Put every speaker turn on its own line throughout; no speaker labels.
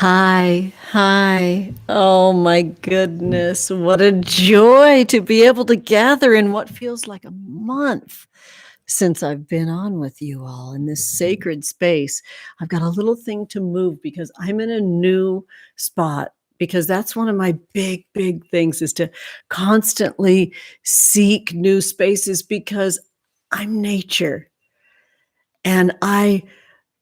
Hi, hi. Oh my goodness. What a joy to be able to gather in what feels like a month since I've been on with you all in this sacred space. I've got a little thing to move because I'm in a new spot. Because that's one of my big things is to constantly seek new spaces because I'm nature and I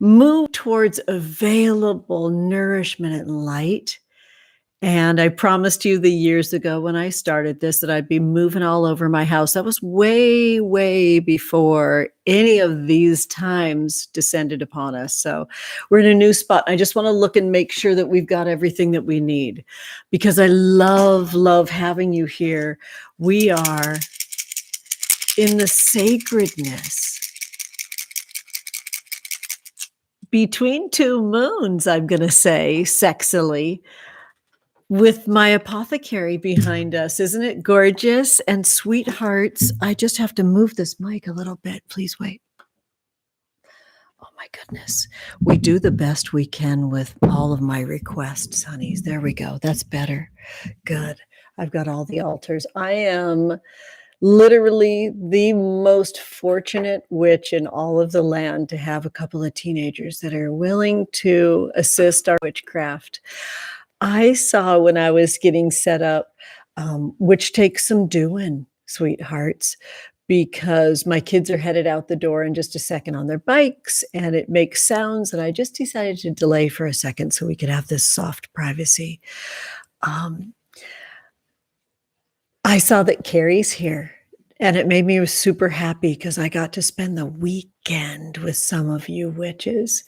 move towards available nourishment and light. And I promised you the years ago when I started this that I'd be moving all over my house. That was way before any of these times descended upon us. So we're in a new spot. I just want to look and make sure that we've got everything that we need because I love having you here. We are in the sacredness between two moons, I'm going to say sexily, with my apothecary behind us. Isn't it gorgeous? And sweethearts, I just have to move this mic a little bit. Please wait. Oh my goodness. We do the best we can with all of my requests, honeys. There we go. That's better. Good. I've got all the altars. I am literally the most fortunate witch in all of the land to have a couple of teenagers that are willing to assist our witchcraft. I saw when I was getting set up, which takes some doing, sweethearts, because my kids are headed out the door in just a second on their bikes and it makes sounds. And I just decided to delay for a second so we could have this soft privacy. I saw that Carrie's here and it made me super happy because I got to spend the weekend with some of you witches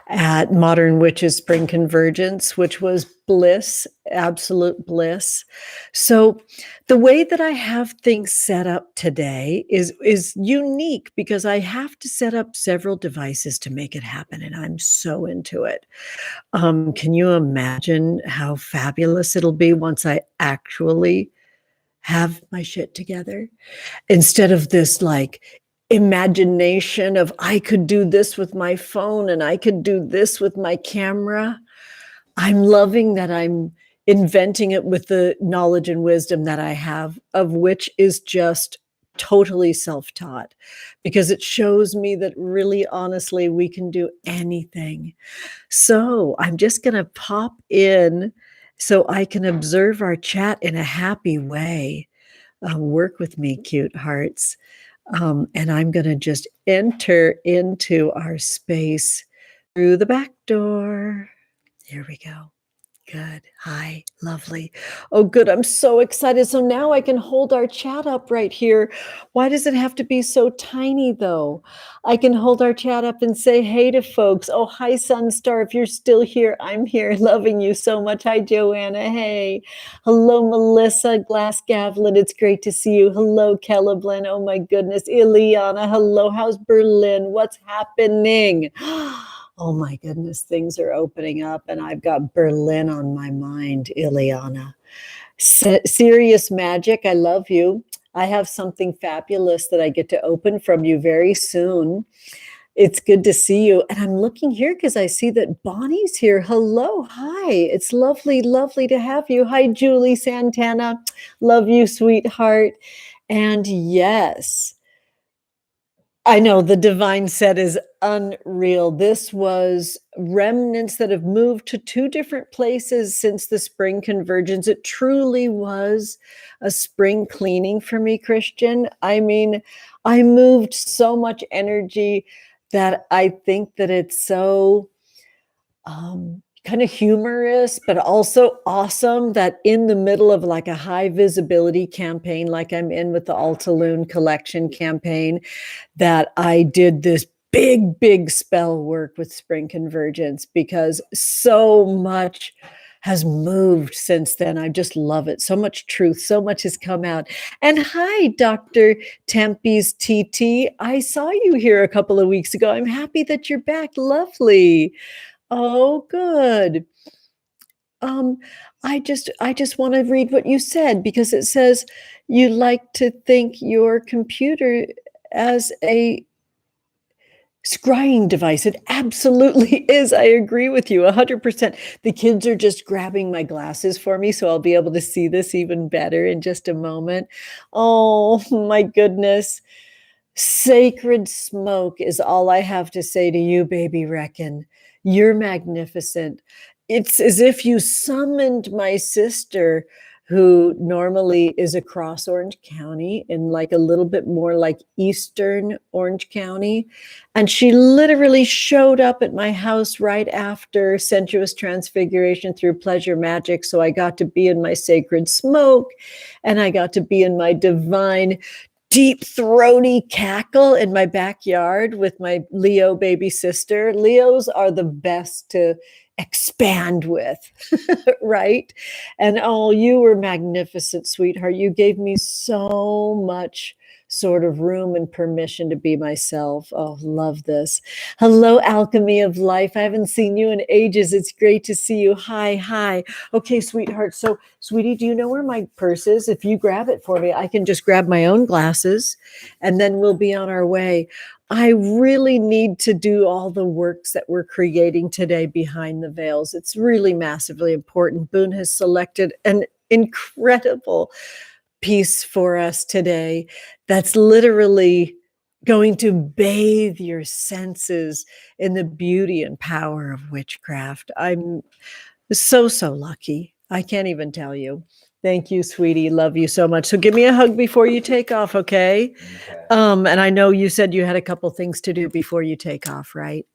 at Modern Witches Spring Convergence, which was bliss, absolute bliss. So the way that I have things set up today is unique because I have to set up several devices to make it happen, and I'm so into it. Can you imagine how fabulous it'll be once I actually have my shit together instead of this like imagination of I could do this with my phone and I could do this with my camera. I'm loving that I'm inventing it with the knowledge and wisdom that I have, of which is just totally self-taught, because it shows me that really honestly we can do anything. So I'm just going to pop in so I can observe our chat in a happy way. Work with me, cute hearts. And I'm going to just enter into our space through the back door. Here we go. Good. Hi. Lovely. Oh, good. I'm so excited. So now I can hold our chat up right here. Why does it have to be so tiny, though? I can hold our chat up and say hey to folks. Oh, hi, Sunstar. If you're still here, I'm here. Loving you so much. Hi, Joanna. Hey. Hello, Melissa Glass-Gavlin. It's great to see you. Hello, Celeblin. Oh, my goodness. Ileana. Hello. How's Berlin? What's happening? Oh my goodness, things are opening up and I've got Berlin on my mind, Ileana. Serious Magic, I love you. I have something fabulous that I get to open from you very soon. It's good to see you. And I'm looking here because I see that Bonnie's here. Hello. Hi. It's lovely to have you. Hi, Julie Santana. Love you, sweetheart. And yes, I know the divine set is unreal. This was remnants that have moved to two different places since the spring convergence. It truly was a spring cleaning for me, Christian. I mean, I moved so much energy that I think that it's so kind of humorous, but also awesome that in the middle of like a high visibility campaign, like I'm in with the Altalune Collection Campaign, that I did this big spell work with Spring Convergence, because so much has moved since then. I just love it. So much truth, so much has come out. And hi, Dr. Tempe's TT. I saw you here a couple of weeks ago. I'm happy that you're back. Lovely. Oh, good. I just want to read what you said, because it says you like to think your computer as a scrying device. It absolutely is. I agree with you 100%. The kids are just grabbing my glasses for me, so I'll be able to see this even better in just a moment. Oh, my goodness. Sacred smoke is all I have to say to you, baby Reckon. You're magnificent. It's as if you summoned my sister, who normally is across Orange County in like a little bit more like Eastern Orange County. And she literally showed up at my house right after Sensuous Transfiguration through Pleasure Magic. So I got to be in my sacred smoke, and I got to be in my divine deep throaty cackle in my backyard with my Leo baby sister. Leos are the best to expand with, right? And oh, you were magnificent, sweetheart. You gave me so much sort of room and permission to be myself. Oh, love this. Hello, Alchemy of Life. I haven't seen you in ages. It's great to see you. Hi, hi. Okay, sweetheart. So, sweetie, do you know where my purse is? If you grab it for me, I can just grab my own glasses and then we'll be on our way. I really need to do all the works that we're creating today behind the veils. It's really massively important. Boone has selected an incredible piece for us today that's literally going to bathe your senses in the beauty and power of witchcraft. I'm so lucky. I can't even tell you. Thank you, sweetie. Love you so much. So give me a hug before you take off, okay? And I know you said you had a couple things to do before you take off, right?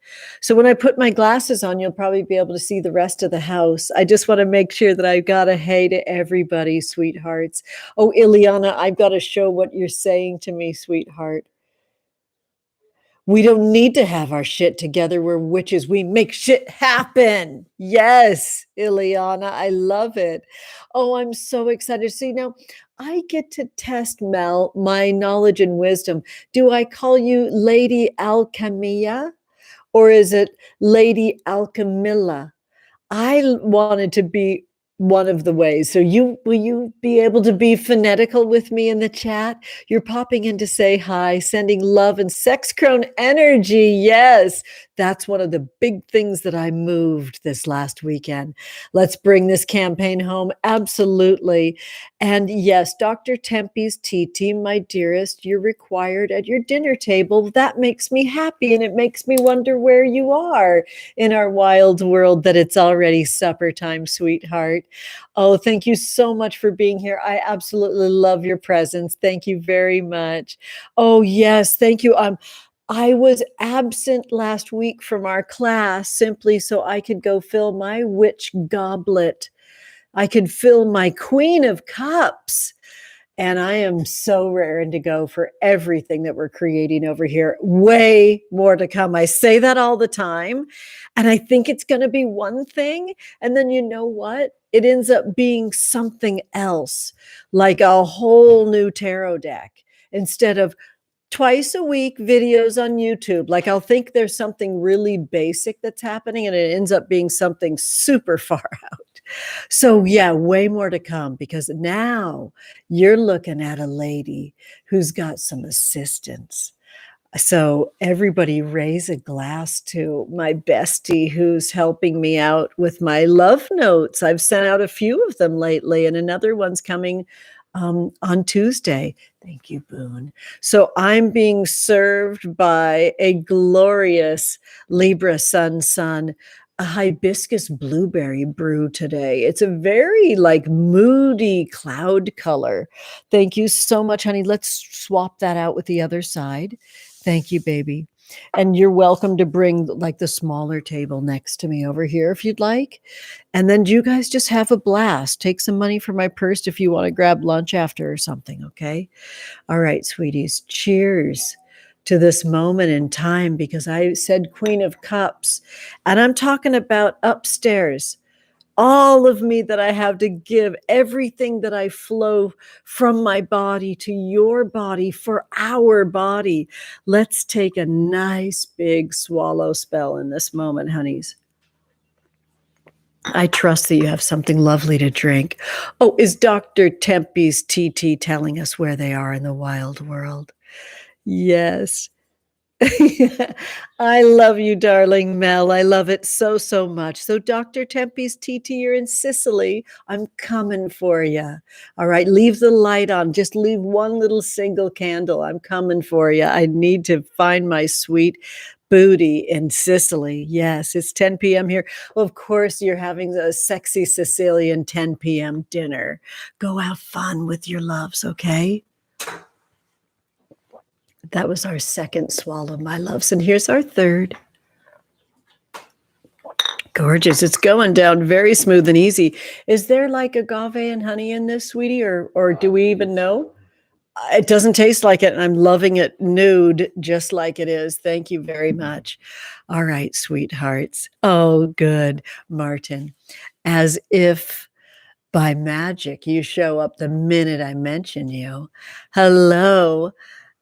So when I put my glasses on, you'll probably be able to see the rest of the house. I just want to make sure that I've got a hey to everybody, sweethearts. Oh, Ileana, I've got to show what you're saying to me, sweetheart. We don't need to have our shit together. We're witches. We make shit happen. Yes, Ileana, I love it. Oh, I'm so excited. See, now I get to test, Mel, my knowledge and wisdom. Do I call you Lady Alchemia, or is it Lady Alchemilla? I wanted to be one of the ways. So will you be able to be phonetical with me in the chat? You're popping in to say hi, sending love and sex crone energy. Yes, that's one of the big things that I moved this last weekend. Let's bring this campaign home. Absolutely. And yes, Dr. Tempe's tea team, my dearest, you're required at your dinner table. That makes me happy, and it makes me wonder where you are in our wild world that it's already supper time, sweetheart. Oh, thank you so much for being here. I absolutely love your presence. Thank you very much. Oh, yes, thank you. I was absent last week from our class simply so I could go fill my witch goblet. I could fill my Queen of Cups. And I am so raring to go for everything that we're creating over here. Way more to come. I say that all the time. And I think it's going to be one thing. And then you know what? It ends up being something else, like a whole new tarot deck instead of twice a week videos on YouTube. Like I'll think there's something really basic that's happening and it ends up being something super far out. So yeah, way more to come because now you're looking at a lady who's got some assistance. So everybody raise a glass to my bestie who's helping me out with my love notes. I've sent out a few of them lately and another one's coming on Tuesday. Thank you, Boone. So I'm being served by a glorious Libra sun, a hibiscus blueberry brew today. It's a very like moody cloud color. Thank you so much, honey. Let's swap that out with the other side. Thank you, baby. And you're welcome to bring like the smaller table next to me over here if you'd like. And then you guys just have a blast. Take some money from my purse if you want to grab lunch after or something, okay? All right, sweeties. Cheers to this moment in time because I said Queen of Cups. And I'm talking about upstairs. All of me that I have to give, everything that I flow from my body to your body for our body. Let's take a nice big swallow spell in this moment, honeys. I trust that you have something lovely to drink. Oh, is Dr. Tempe's TT telling us where they are in the wild world? Yes. I love you, darling Mel. I love it so, so much. So, Dr. Tempe's TT, you're in Sicily. I'm coming for you. All right, leave the light on. Just leave one little single candle. I'm coming for you. I need to find my sweet booty in Sicily. Yes, it's 10 p.m. here. Well, of course, you're having a sexy Sicilian 10 p.m. dinner. Go have fun with your loves, okay? That was our second swallow, my loves. And here's our third. Gorgeous. It's going down very smooth and easy. Is there like agave and honey in this, sweetie, or do we even know? It doesn't taste like it, and I'm loving it nude, just like it is. Thank you very much. All right, sweethearts. Oh, good, Martin. As if by magic you show up the minute I mention you. Hello,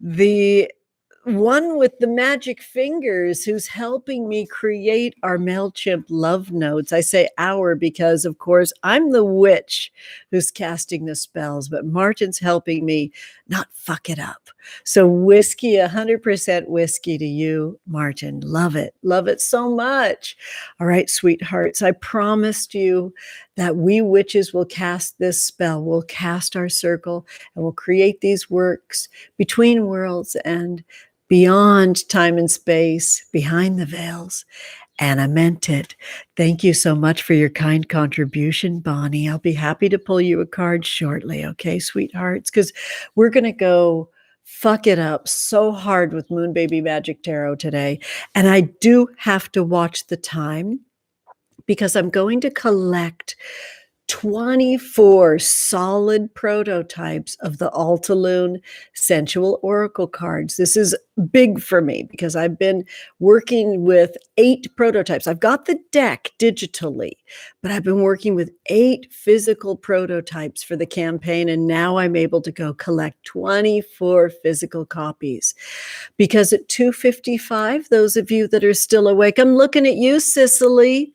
the one with the magic fingers who's helping me create our MailChimp love notes. I say our because, of course, I'm the witch who's casting the spells, but Martin's helping me not fuck it up. So whiskey, 100% whiskey to you, Martin. Love it. Love it so much. All right, sweethearts, I promised you that we witches will cast this spell. We'll cast our circle and we'll create these works between worlds and beyond time and space, behind the veils. And I meant it. Thank you so much for your kind contribution, Bonnie. I'll be happy to pull you a card shortly, okay, sweethearts? Because we're going to go fuck it up so hard with Moon Baby Magic Tarot today. And I do have to watch the time because I'm going to collect 24 solid prototypes of the Altalune Sensual Oracle cards. This is big for me because I've been working with 8 prototypes. I've got the deck digitally, but I've been working with 8 physical prototypes for the campaign, and now I'm able to go collect 24 physical copies. Because at 2:55, those of you that are still awake, I'm looking at you, Cicely.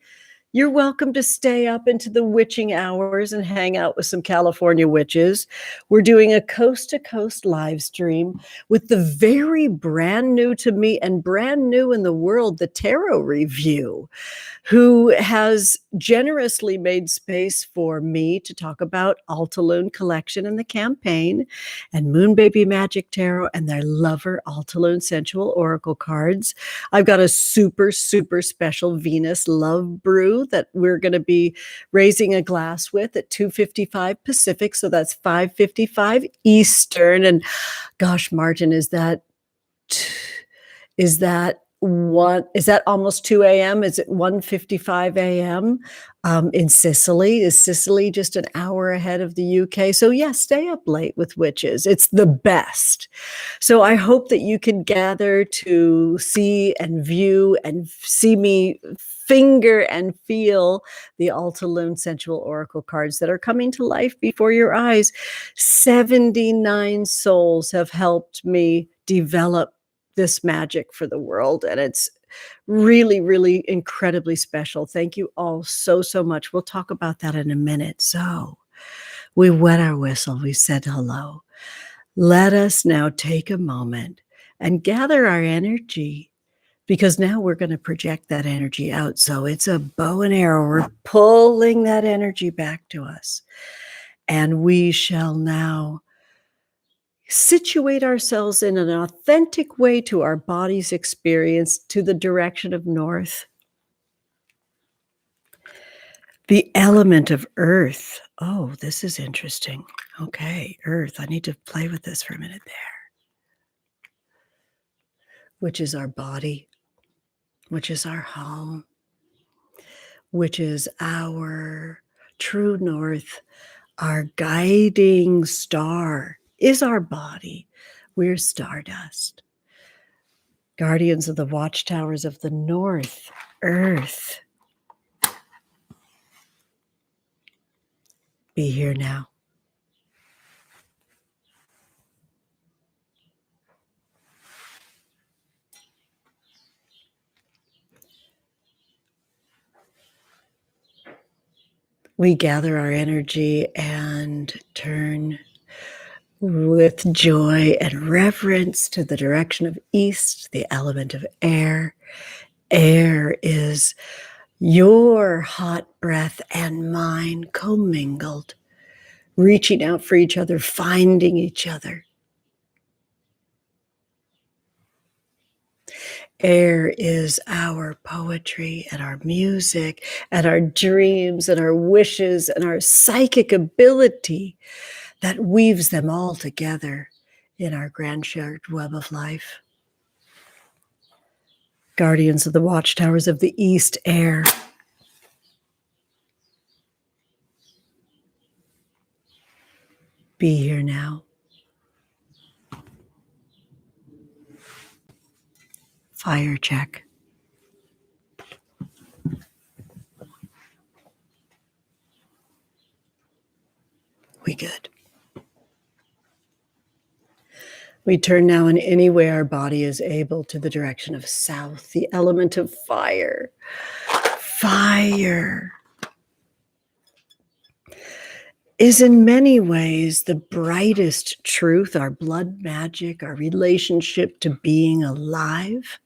You're welcome to stay up into the witching hours and hang out with some California witches. We're doing a coast-to-coast live stream with the very brand new to me and brand new in the world, the Tarot Review, who has generously made space for me to talk about Altalune Collection and the campaign and Moon Baby Magic Tarot and their lover Altalune Sensual Oracle cards. I've got a super, super special Venus love brew that we're going to be raising a glass with at 2:55 Pacific. So that's 5:55 Eastern. And gosh, Martin, is that almost 2 a.m.? Is it 1:55 a.m. In Sicily? Is Sicily just an hour ahead of the UK? So yeah, stay up late with witches. It's the best. So I hope that you can gather to see and view and see me finger and feel the Altalune Sensual Oracle cards that are coming to life before your eyes. 79 souls have helped me develop this magic for the world, and it's really, really incredibly special. Thank you all so, so much. We'll talk about that in a minute. So we wet our whistle. We said hello. Let us now take a moment and gather our energy, because now we're going to project that energy out. So it's a bow and arrow. We're pulling that energy back to us. And we shall now situate ourselves in an authentic way to our body's experience to the direction of north. The element of earth. Oh, this is interesting. Okay, earth. I need to play with this for a minute there. Which is our body, which is our home, which is our true north. Our guiding star is our body. We're stardust. Guardians of the watchtowers of the north, earth. Be here now. We gather our energy and turn with joy and reverence to the direction of east, the element of air. Air is your hot breath and mine commingled, reaching out for each other, finding each other. Air is our poetry and our music and our dreams and our wishes and our psychic ability that weaves them all together in our grand shared web of life. Guardians of the watchtowers of the East, air. Be here now. Fire check. We good. We turn now in any way our body is able to the direction of south, the element of fire. Fire is in many ways the brightest truth, our blood magic, our relationship to being alive.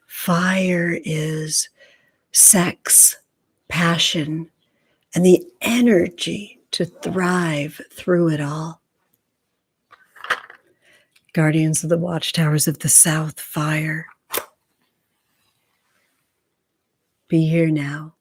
Fire is sex, passion, and the energy to thrive through it all. Guardians of the watchtowers of the South, fire. Be here now.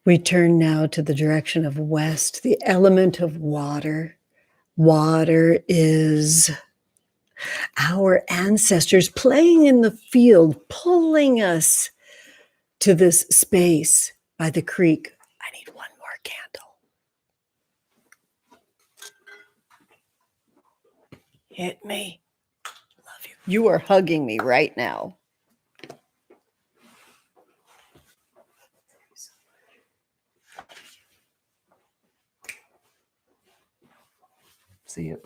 We turn now to the direction of west, the element of water. Water is our ancestors playing in the field, pulling us to this space by the creek. I need one more candle. Hit me. Love you. You are hugging me right now. See it.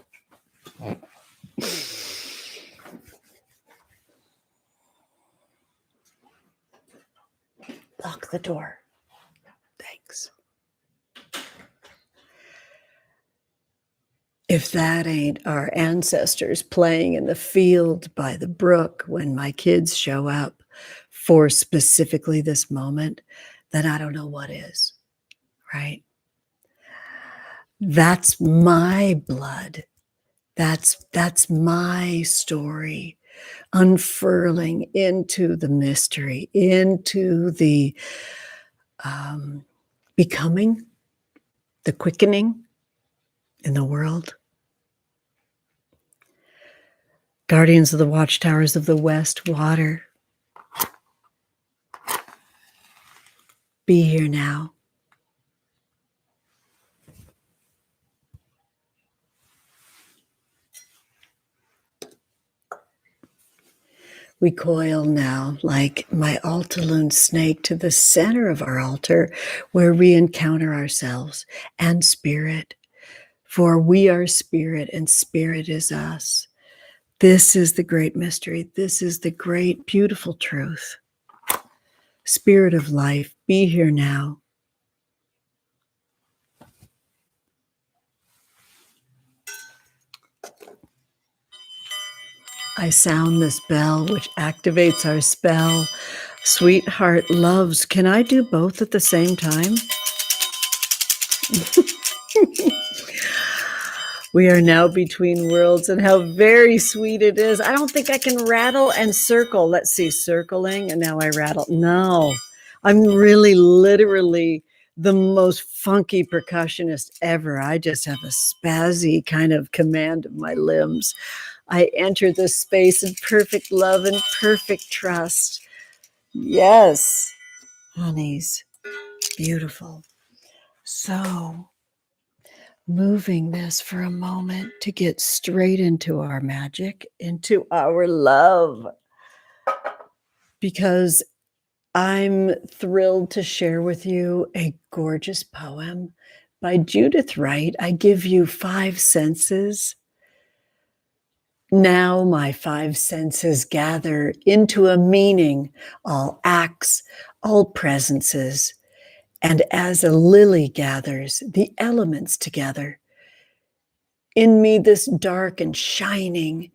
Lock the door. Thanks. If that ain't our ancestors playing in the field by the brook when my kids show up for specifically this moment, then I don't know what is, right? That's my blood. That's my story, unfurling into the mystery, into the becoming, the quickening in the world. Guardians of the watchtowers of the West, water. Be here now. We coil now like my Altalune snake to the center of our altar where we encounter ourselves and spirit. For we are spirit and spirit is us. This is the great mystery. This is the great, beautiful truth. Spirit of life, be here now. I sound this bell, which activates our spell. Sweetheart loves, can I do both at the same time? We are now between worlds, and how very sweet it is. I don't think I can rattle and circle. Let's see, circling, and now I rattle. No, I'm really literally the most funky percussionist ever. I just have a spazzy kind of command of my limbs. I enter this space in perfect love and perfect trust. Yes, honeys, beautiful. So, moving this for a moment to get straight into our magic, into our love, because I'm thrilled to share with you a gorgeous poem by Judith Wright, I give you 5 senses. Now my 5 senses gather into a meaning, all acts, all presences. And as a lily gathers the elements together, in me this dark and shining,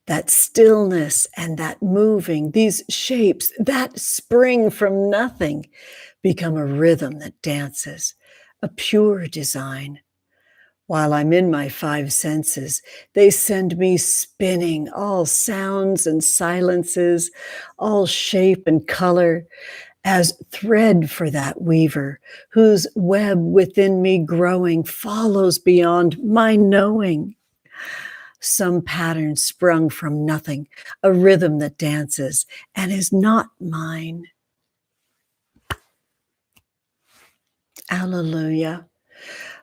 that stillness and that moving, these shapes that spring from nothing become a rhythm that dances, a pure design. While I'm in my 5 senses, they send me spinning, all sounds and silences, all shape and color, as thread for that weaver, whose web within me growing follows beyond my knowing. Some pattern sprung from nothing, a rhythm that dances and is not mine. Alleluia.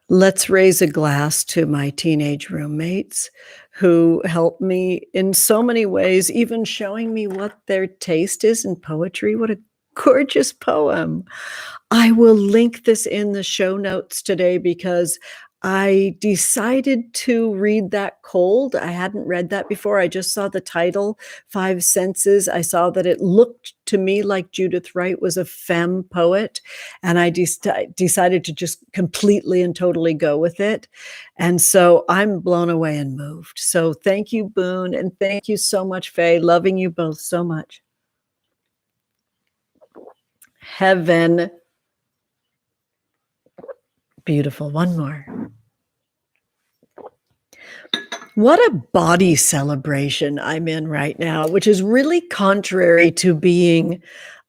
Let's raise a glass to my teenage roommates who helped me in so many ways, even showing me what their taste is in poetry. What a gorgeous poem. I will link this in the show notes today because I decided to read that cold. I hadn't read that before. I just saw the title, 5 Senses. I saw that it looked to me like Judith Wright was a femme poet, and I decided to just completely and totally go with it. And so I'm blown away and moved. So thank you, Boone, and thank you so much, Faye. Loving you both so much. Heaven. Beautiful. One more. What a body celebration I'm in right now, which is really contrary to being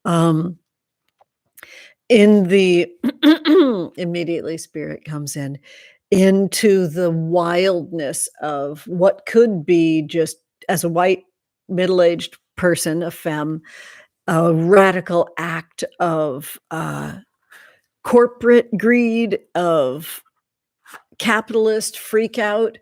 in the immediately spirit comes in into the wildness of what could be just as a white middle-aged person, a femme, a radical act of corporate greed, of capitalist freak out.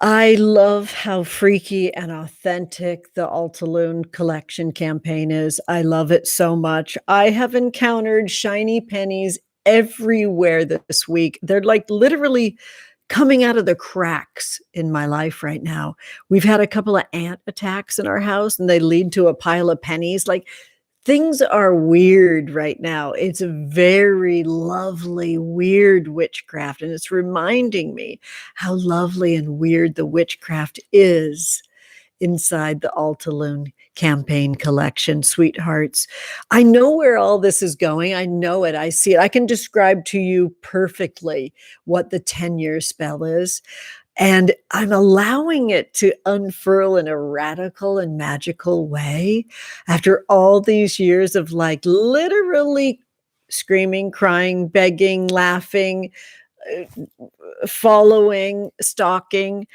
I love how freaky and authentic the Altalune Collection Campaign is. I love it so much. I have encountered shiny pennies everywhere this week. They're like literally coming out of the cracks in my life right now. We've had a couple of ant attacks in our house and they lead to a pile of pennies. Like, things are weird right now. It's a very lovely, weird witchcraft. And it's reminding me how lovely and weird the witchcraft is inside the Altalune Campaign collection, sweethearts. I know where all this is going. I know it. I see it. I can describe to you perfectly what the 10-year spell is. And I'm allowing it to unfurl in a radical and magical way after all these years of like literally screaming, crying, begging, laughing, following, stalking.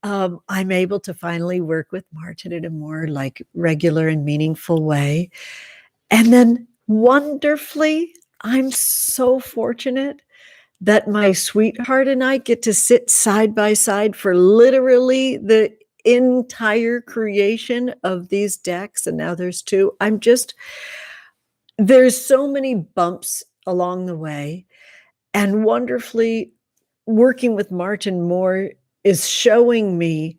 I'm able to finally work with Martin in a more like regular and meaningful way. And then wonderfully, I'm so fortunate that my sweetheart and I get to sit side by side for literally the entire creation of these decks. And now there's 2. There's so many bumps along the way. And wonderfully, working with Martin more is showing me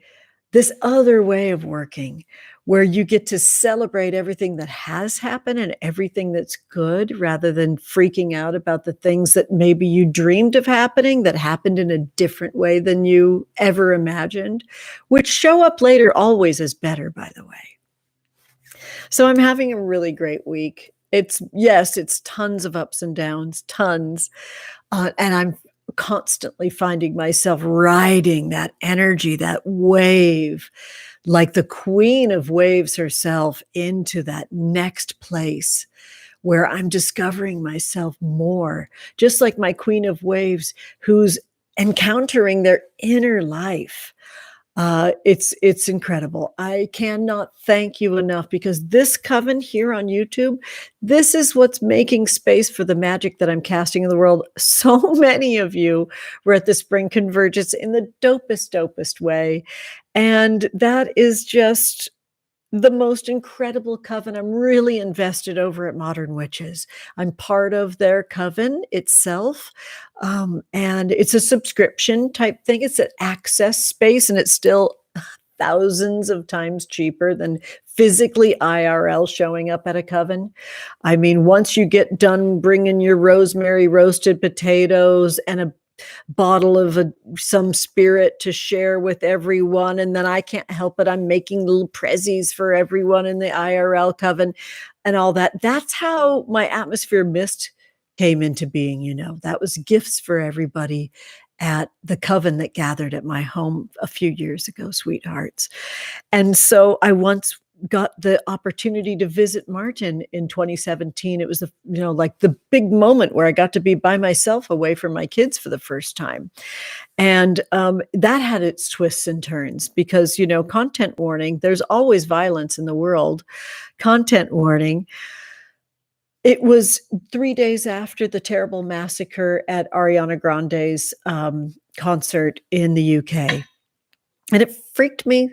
this other way of working where you get to celebrate everything that has happened and everything that's good rather than freaking out about the things that maybe you dreamed of happening that happened in a different way than you ever imagined, which show up later always as better, by the way. So I'm having a really great week. It's tons of ups and downs, tons. And I'm constantly finding myself riding that energy, that wave, like the queen of waves herself, into that next place where I'm discovering myself more, just like my queen of waves who's encountering their inner life. It's incredible. I cannot thank you enough because this coven here on YouTube, this is what's making space for the magic that I'm casting in the world. So many of you were at the spring convergence in the dopest way. And that is just the most incredible coven. I'm really invested over at Modern Witches. I'm part of their coven itself. And it's a subscription type thing. It's an access space, and it's still thousands of times cheaper than physically IRL showing up at a coven. I mean, once you get done bringing your rosemary roasted potatoes and a bottle of some spirit to share with everyone, and then I can't help it, I'm making little prezzies for everyone in the IRL coven and all that. That's how my atmosphere mist came into being. That was gifts for everybody at the coven that gathered at my home a few years ago, sweethearts. And so I once got the opportunity to visit Martin in 2017. It was like the big moment where I got to be by myself away from my kids for the first time. And that had its twists and turns because, content warning, there's always violence in the world. Content warning. It was 3 days after the terrible massacre at Ariana Grande's concert in the UK. And it freaked me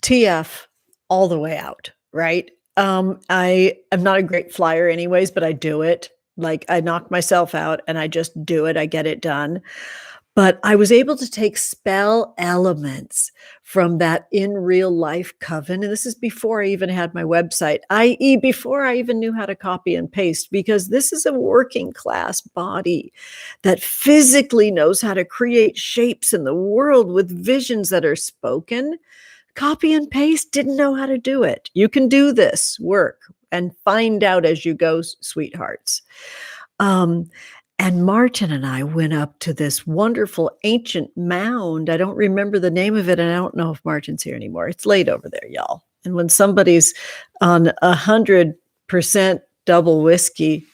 TF all the way out, right? I am not a great flyer anyways, but I do it. Like, I knock myself out and I just do it. I get it done. But I was able to take spell elements from that in real life coven. And this is before I even had my website, i.e. before I even knew how to copy and paste, because this is a working class body that physically knows how to create shapes in the world with visions that are spoken. Copy and paste didn't know how to do it. You can do this work and find out as you go, sweethearts. And Martin and I went up to this wonderful ancient mound. I don't remember the name of it, and I don't know if Martin's here anymore. It's late over there, y'all. And when somebody's on 100% double whiskey,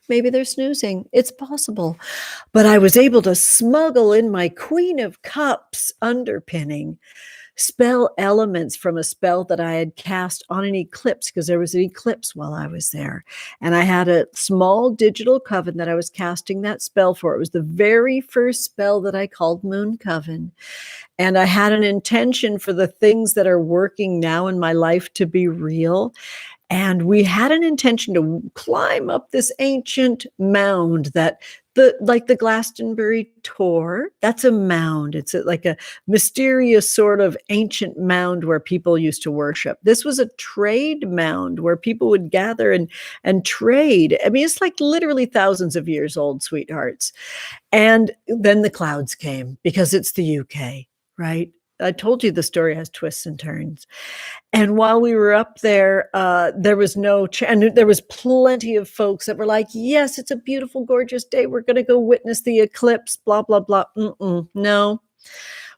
maybe they're snoozing. It's possible. But I was able to smuggle in my Queen of Cups underpinning spell elements from a spell that I had cast on an eclipse, because there was an eclipse while I was there. And I had a small digital coven that I was casting that spell for. It was the very first spell that I called Moon Coven. And I had an intention for the things that are working now in my life to be real. And we had an intention to climb up this ancient mound that like the Glastonbury tour, that's a mound. It's like a mysterious sort of ancient mound where people used to worship. This was a trade mound where people would gather and trade. I mean, it's like literally thousands of years old, sweethearts. And then the clouds came because it's the UK, right? I told you the story has twists and turns. And while we were up there, there was and there was plenty of folks that were like, yes, it's a beautiful, gorgeous day. We're going to go witness the eclipse, blah, blah, blah. No.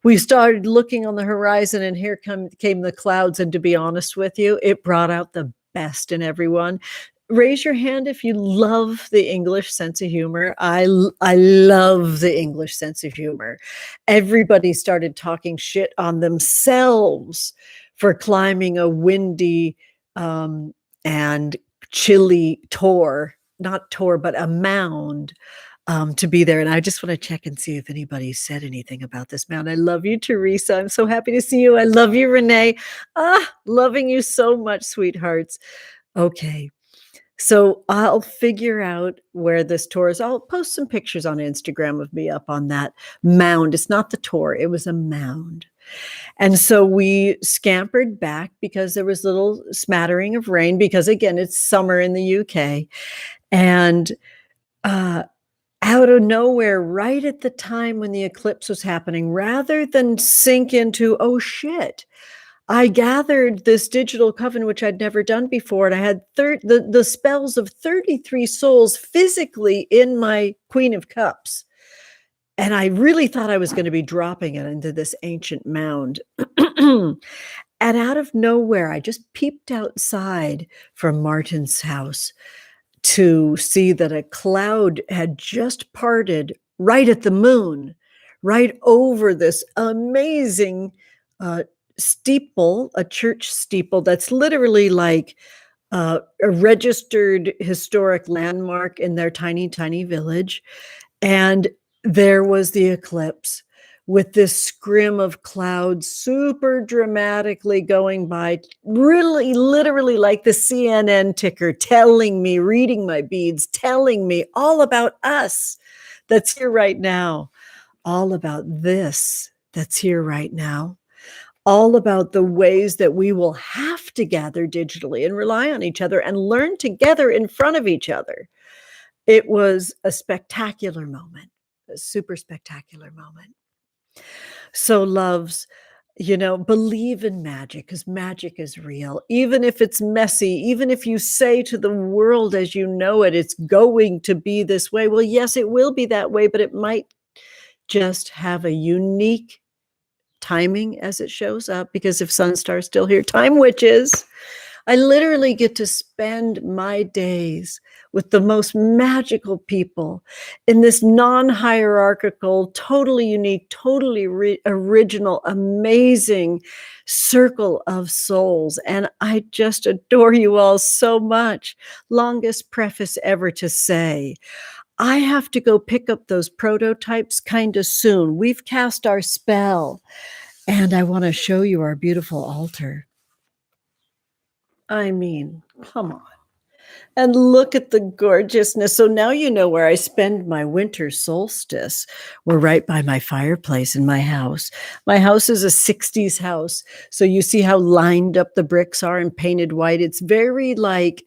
We started looking on the horizon, and here came the clouds. And to be honest with you, it brought out the best in everyone. Raise your hand if you love the English sense of humor. I love the English sense of humor. Everybody started talking shit on themselves for climbing a windy and chilly not tour, but a mound to be there. And I just want to check and see if anybody said anything about this mound. I love you, Teresa. I'm so happy to see you. I love you, Renee. Loving you so much, sweethearts. Okay. So I'll figure out where this tour is. I'll post some pictures on Instagram of me up on that mound. It's not the tour. It was a mound. And so we scampered back because there was a little smattering of rain because, again, it's summer in the UK. And out of nowhere, right at the time when the eclipse was happening, rather than sink into, oh, shit, I gathered this digital coven, which I'd never done before, and I had the spells of 33 souls physically in my Queen of Cups. And I really thought I was going to be dropping it into this ancient mound. And out of nowhere, I just peeped outside from Martin's house to see that a cloud had just parted right at the moon, right over this amazing steeple, a church steeple that's literally like a registered historic landmark in their tiny, tiny village. And there was the eclipse with this scrim of clouds super dramatically going by, really literally like the CNN ticker telling me, reading my beads, telling me all about us that's here right now, all about this that's here right now, all about the ways that we will have to gather digitally and rely on each other and learn together in front of each other. It was a spectacular moment, a super spectacular moment. So loves, believe in magic, because magic is real. Even if it's messy, even if you say to the world as you know it, it's going to be this way. Well, yes, it will be that way, but it might just have a unique timing as it shows up, because if Sun Star's still here, time witches, I literally get to spend my days with the most magical people in this non-hierarchical, totally unique, totally original, amazing circle of souls. And I just adore you all so much. Longest preface ever to say, I have to go pick up those prototypes kind of soon. We've cast our spell, and I want to show you our beautiful altar. I mean, come on. And look at the gorgeousness. So now you know where I spend my winter solstice. We're right by my fireplace in my house. My house is a 60s house. So you see how lined up the bricks are and painted white. It's very like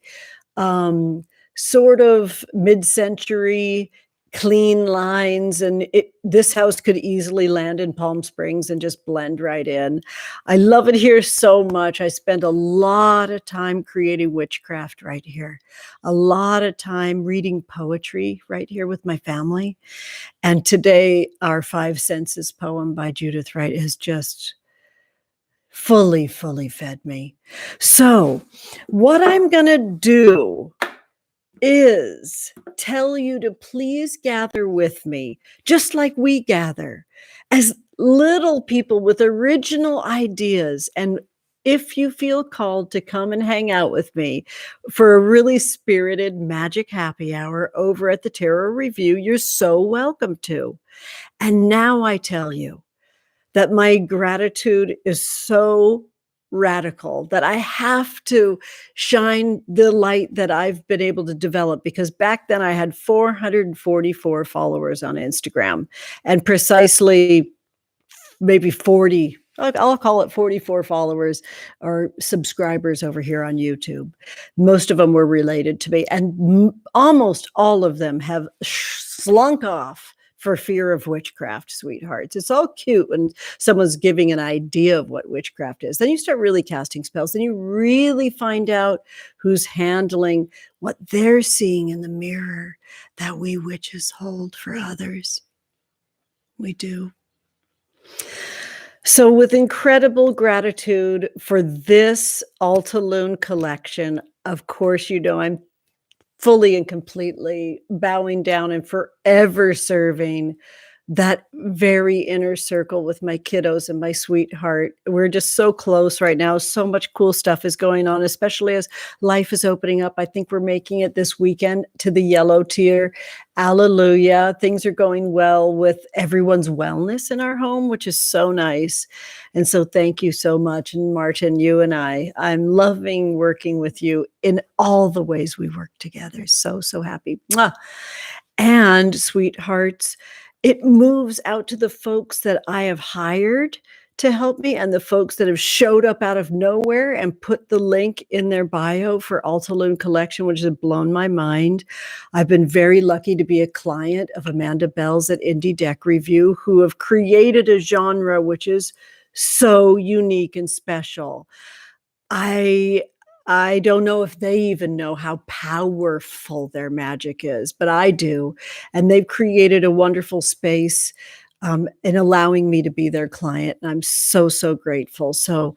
sort of mid-century clean lines, and this house could easily land in Palm Springs and just blend right in. I love it here so much. I spend a lot of time creating witchcraft right here, a lot of time reading poetry right here with my family. And today, our Five Senses poem by Judith Wright has just fully fed me. So what I'm going to do is tell you to please gather with me, just like we gather as little people with original ideas. And if you feel called to come and hang out with me for a really spirited magic happy hour over at the Tarot Review, you're so welcome to. And now I tell you that my gratitude is so radical that I have to shine the light that I've been able to develop, because back then I had 444 followers on Instagram and precisely maybe 40, I'll call it 44 followers or subscribers over here on YouTube. Most of them were related to me, and almost all of them have slunk off for fear of witchcraft, sweethearts. It's all cute when someone's giving an idea of what witchcraft is. Then you start really casting spells. Then you really find out who's handling what they're seeing in the mirror that we witches hold for others. We do. So with incredible gratitude for this Altalune collection, of course, I'm fully and completely bowing down and forever serving that very inner circle with my kiddos and my sweetheart. We're just so close right now. So much cool stuff is going on, especially as life is opening up. I think we're making it this weekend to the yellow tier. Hallelujah. Things are going well with everyone's wellness in our home, which is so nice. And so thank you so much. And Martin, you and I'm loving working with you in all the ways we work together. So happy. Mwah. And sweethearts, it moves out to the folks that I have hired to help me and the folks that have showed up out of nowhere and put the link in their bio for Altalune Collection, which has blown my mind. I've been very lucky to be a client of Amanda Bell's at Indie Deck Review, who have created a genre which is so unique and special. I don't know if they even know how powerful their magic is, but I do. And they've created a wonderful space in allowing me to be their client. And I'm so grateful. So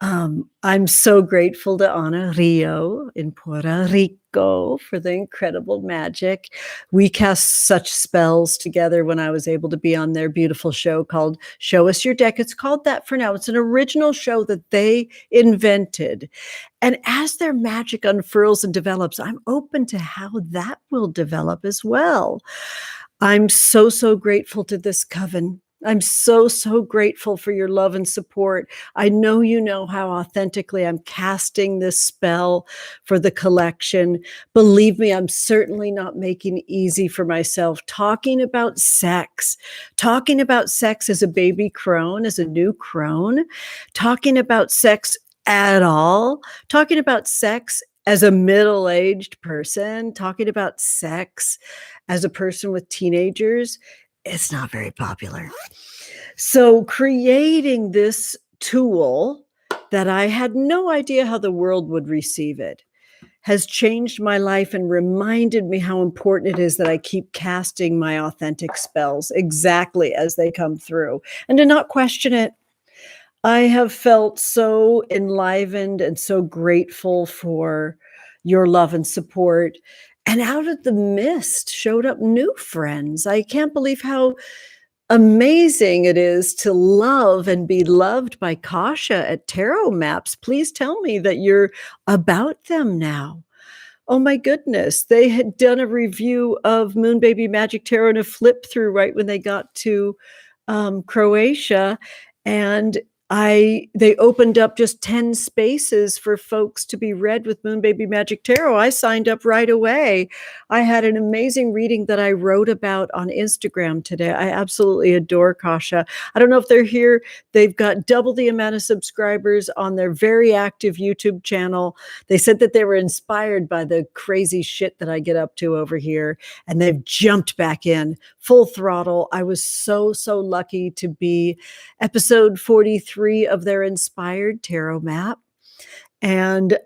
I'm so grateful to Ana Rio in Puerto Rico for the incredible magic. We cast such spells together when I was able to be on their beautiful show called Show Us Your Deck. It's called that for now. It's an original show that they invented. And as their magic unfurls and develops, I'm open to how that will develop as well. I'm so grateful to this coven I'm so, so grateful for your love and support. I know you know how authentically I'm casting this spell for the collection. Believe me, I'm certainly not making it easy for myself. Talking about sex as a baby crone, as a new crone, talking about sex at all, talking about sex as a middle-aged person, talking about sex as a person with teenagers, it's not very popular. So creating this tool that I had no idea how the world would receive it has changed my life and reminded me how important it is that I keep casting my authentic spells exactly as they come through and to not question it. I have felt so enlivened and so grateful for your love and support. And out of the mist showed up new friends. I can't believe how amazing it is to love and be loved by Kasha at Tarot Maps. Please tell me that you're about them now. Oh my goodness. They had done a review of Moon Baby Magic Tarot and a flip through right when they got to Croatia. And they opened up just 10 spaces for folks to be read with Moon Baby Magic Tarot. I signed up right away. I had an amazing reading that I wrote about on Instagram today. I absolutely adore Kasha. I don't know if they're here. They've got double the amount of subscribers on their very active YouTube channel. They said that they were inspired by the crazy shit that I get up to over here, and they've jumped back in full throttle. I was so, so lucky to be episode 43 of their inspired tarot map. And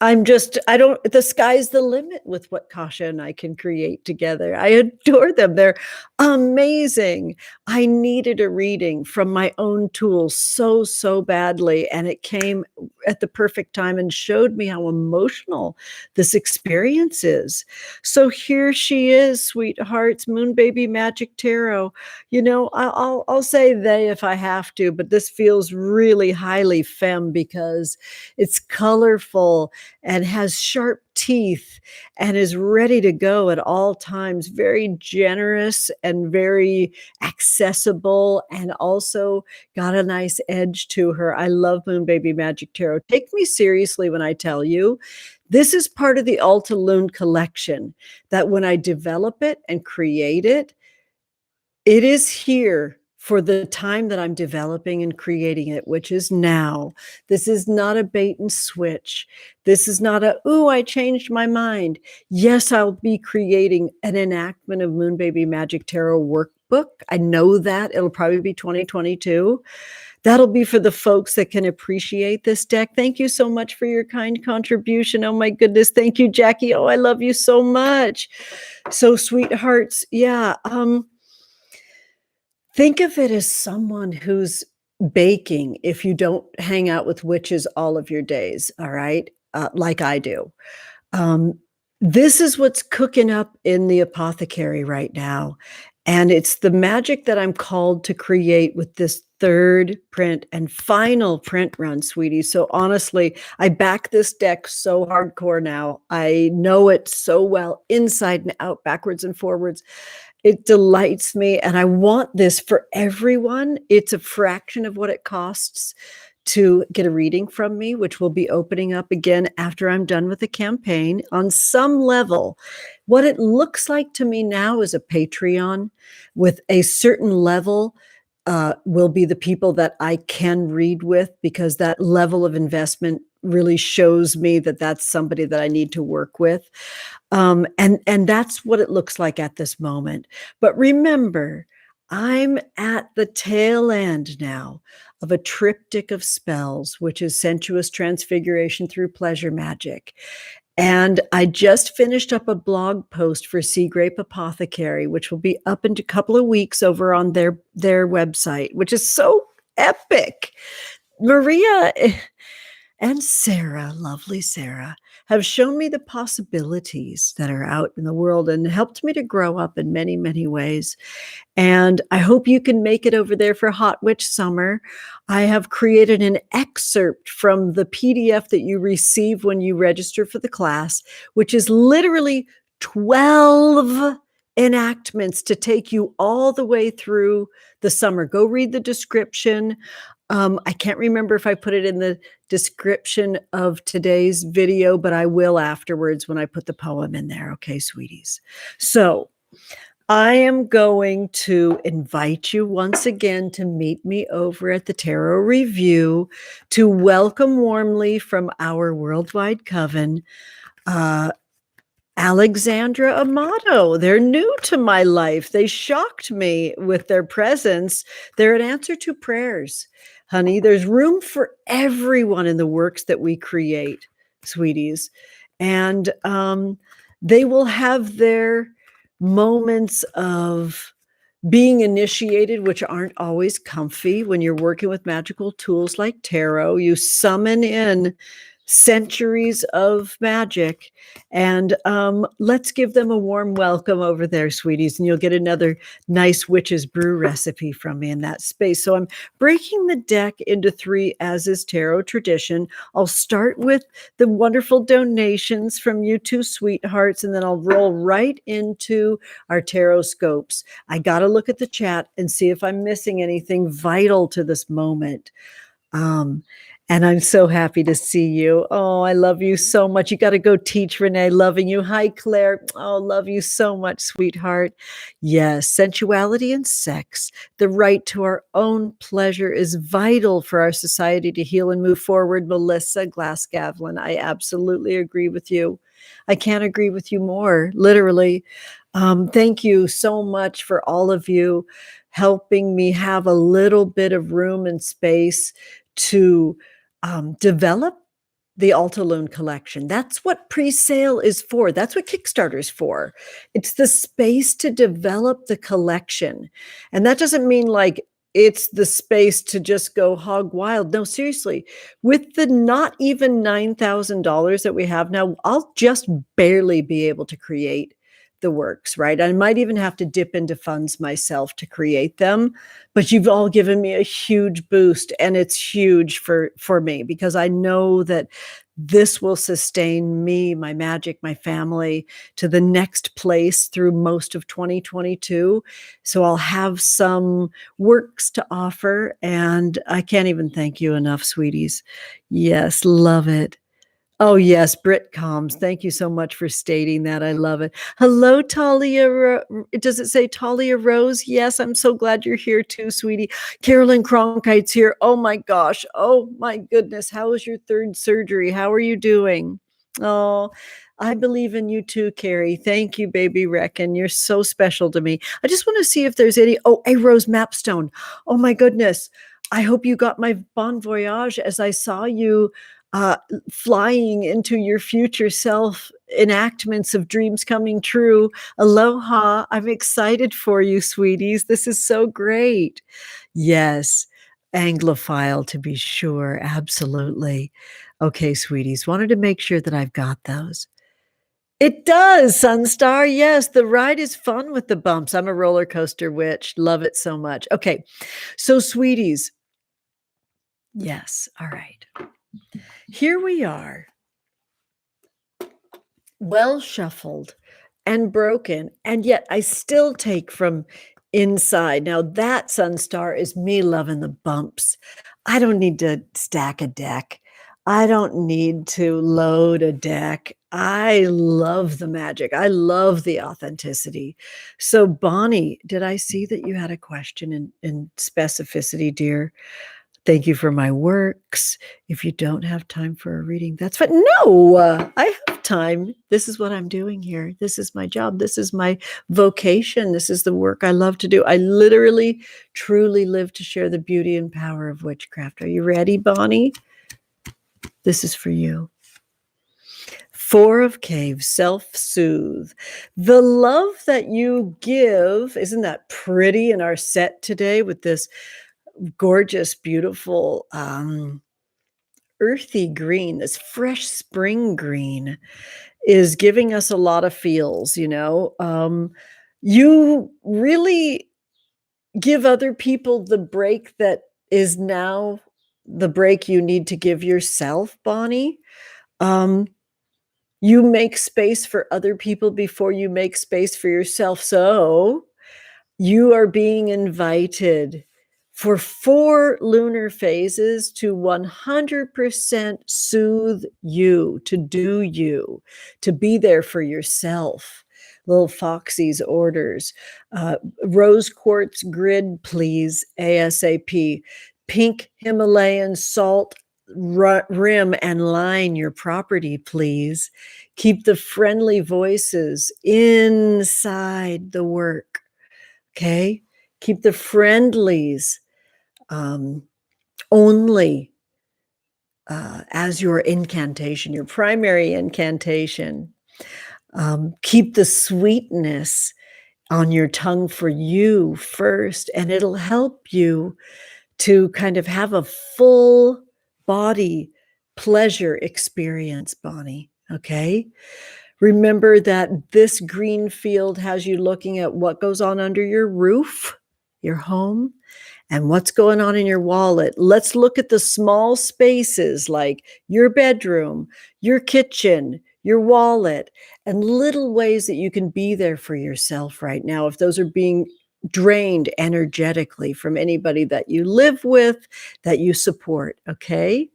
the sky's the limit with what Kasha and I can create together. I adore them. They're amazing. I needed a reading from my own tools so, so badly. And it came at the perfect time and showed me how emotional this experience is. So here she is, sweethearts, Moon Baby Magic Tarot. You know, I'll say they if I have to, but this feels really highly femme because it's colorful and has sharp teeth and is ready to go at all times. Very generous and very accessible, and also got a nice edge to her. I love Moon Baby Magic Tarot. Take me seriously when I tell you this is part of the Altalune collection, that when I develop it and create it, it is here for the time that I'm developing and creating it, which is now. This is not a bait and switch. This is not ooh, I changed my mind. Yes, I'll be creating an enactment of Moon Baby Magic Tarot workbook. I know that. It'll probably be 2022. That'll be for the folks that can appreciate this deck. Thank you so much for your kind contribution. Oh my goodness. Thank you, Jackie. Oh, I love you so much. So sweethearts. Yeah. Think of it as someone who's baking if you don't hang out with witches all of your days, all right? Like I do. This is what's cooking up in the apothecary right now. And it's the magic that I'm called to create with this third print and final print run, sweetie. So honestly, I back this deck so hardcore now. I know it so well, inside and out, backwards and forwards. It delights me, and I want this for everyone. It's a fraction of what it costs to get a reading from me, which will be opening up again after I'm done with the campaign. On some level, what it looks like to me now is a Patreon with a certain level will be the people that I can read with, because that level of investment really shows me that that's somebody that I need to work with. And that's what it looks like at this moment. But remember, I'm at the tail end now of a triptych of spells, which is sensuous transfiguration through pleasure magic. And I just finished up a blog post for Sea Grape Apothecary, which will be up in a couple of weeks over on their website, which is so epic. Maria and Sarah, lovely Sarah, have shown me the possibilities that are out in the world and helped me to grow up in many, many ways. And I hope you can make it over there for Hot Witch Summer. I have created an excerpt from the PDF that you receive when you register for the class, which is literally 12 enactments to take you all the way through the summer. Go read the description. I can't remember if I put it in the description of today's video, but I will afterwards when I put the poem in there. Okay, sweeties. So I am going to invite you once again to meet me over at the Tarot Review, to welcome warmly from our Worldwide Coven, Alexandra Amato. They're new to my life. They shocked me with their presence. They're an answer to prayers. Honey, there's room for everyone in the works that we create, sweeties. And they will have their moments of being initiated, which aren't always comfy when you're working with magical tools like tarot. You summon in centuries of magic. And let's give them a warm welcome over there, sweeties. And you'll get another nice witch's brew recipe from me in that space. So I'm breaking the deck into 3, as is tarot tradition. I'll start with the wonderful donations from you two sweethearts, and then I'll roll right into our Tarotscopes. I got to look at the chat and see if I'm missing anything vital to this moment. And I'm so happy to see you. Oh, I love you so much. You got to go teach, Renee. Loving you. Hi, Claire. Oh, love you so much, sweetheart. Yes, sensuality and sex, the right to our own pleasure, is vital for our society to heal and move forward. Melissa Glasgavlin, I absolutely agree with you. I can't agree with you more, literally. Thank you so much for all of you helping me have a little bit of room and space to develop the Altalune collection. That's what pre-sale is for. That's what Kickstarter is for. It's the space to develop the collection. And that doesn't mean like it's the space to just go hog wild. No, seriously, with the not even $9,000 that we have now, I'll just barely be able to create the works, right? I might even have to dip into funds myself to create them, but you've all given me a huge boost, and it's huge for me, because I know that this will sustain me, my magic, my family to the next place through most of 2022. So I'll have some works to offer, and I can't even thank you enough, sweeties. Yes, love it. Oh, yes, Brit Combs. Thank you so much for stating that. I love it. Hello, Talia. Does it say Talia Rose? Yes, I'm so glad you're here too, sweetie. Carolyn Cronkite's here. Oh my gosh. Oh my goodness. How was your 3rd surgery? How are you doing? Oh, I believe in you too, Carrie. Thank you, baby Reckon. You're so special to me. I just want to see if there's any. Oh, a Rose Mapstone. Oh my goodness. I hope you got my bon voyage as I saw you flying into your future self, enactments of dreams coming true. Aloha. I'm excited for you, sweeties. This is so great. Yes. Anglophile, to be sure. Absolutely. Okay, sweeties. Wanted to make sure that I've got those. It does, Sunstar. Yes, the ride is fun with the bumps. I'm a roller coaster witch. Love it so much. Okay. So, sweeties. Yes. All right. Here we are, well shuffled and broken, and yet I still take from inside. Now that Sunstar is me loving the bumps. I don't need to stack a deck. I don't need to load a deck. I love the magic. I love the authenticity. So Bonnie, did I see that you had a question in specificity, dear? Thank you for my works. If you don't have time for a reading, that's fine. No, I have time. This is what I'm doing here. This is my job. This is my vocation. This is the work I love to do. I literally, truly live to share the beauty and power of witchcraft. Are you ready, Bonnie? This is for you. 4 of Caves, self-soothe. The love that you give, isn't that pretty in our set today with this gorgeous, beautiful, earthy green, this fresh spring green is giving us a lot of feels, you know. You really give other people the break that is now the break you need to give yourself, Bonnie. You make space for other people before you make space for yourself. So you are being invited for 4 lunar phases to 100% soothe you, to do you, to be there for yourself. Little Foxy's orders. Rose quartz grid, please, ASAP. Pink Himalayan salt rim and line your property, please. Keep the friendly voices inside the work. Okay, keep the friendlies only as your incantation, your primary incantation. Keep the sweetness on your tongue for you first, and it'll help you to kind of have a full body pleasure experience, Bonnie. Okay. Remember that this green field has you looking at what goes on under your roof, your home, and what's going on in your wallet. Let's look at the small spaces like your bedroom, your kitchen, your wallet, and little ways that you can be there for yourself right now. If those are being drained energetically from anybody that you live with, that you support, okay?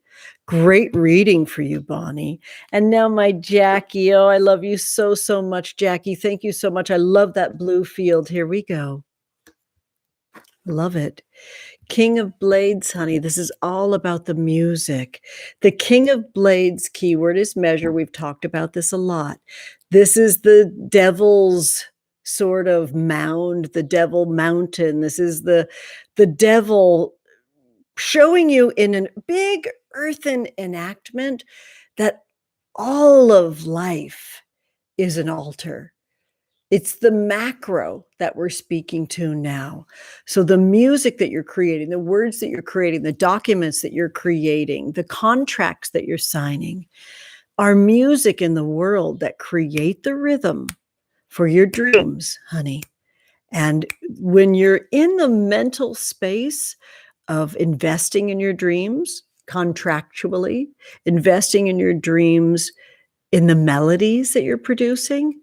Great reading for you, Bonnie. And now my Jackie. Oh, I love you so, so much, Jackie. Thank you so much. I love that blue field. Here we go. Love it. King of Blades, honey. This is all about the music. The King of Blades keyword is measure. We've talked about this a lot. This is the devil's sort of mound, the devil mountain. This is the devil showing you in a big earthen enactment that all of life is an altar. It's the macro that we're speaking to now. So the music that you're creating, the words that you're creating, the documents that you're creating, the contracts that you're signing are music in the world that create the rhythm for your dreams, honey. And when you're in the mental space of investing in your dreams contractually, investing in your dreams in the melodies that you're producing,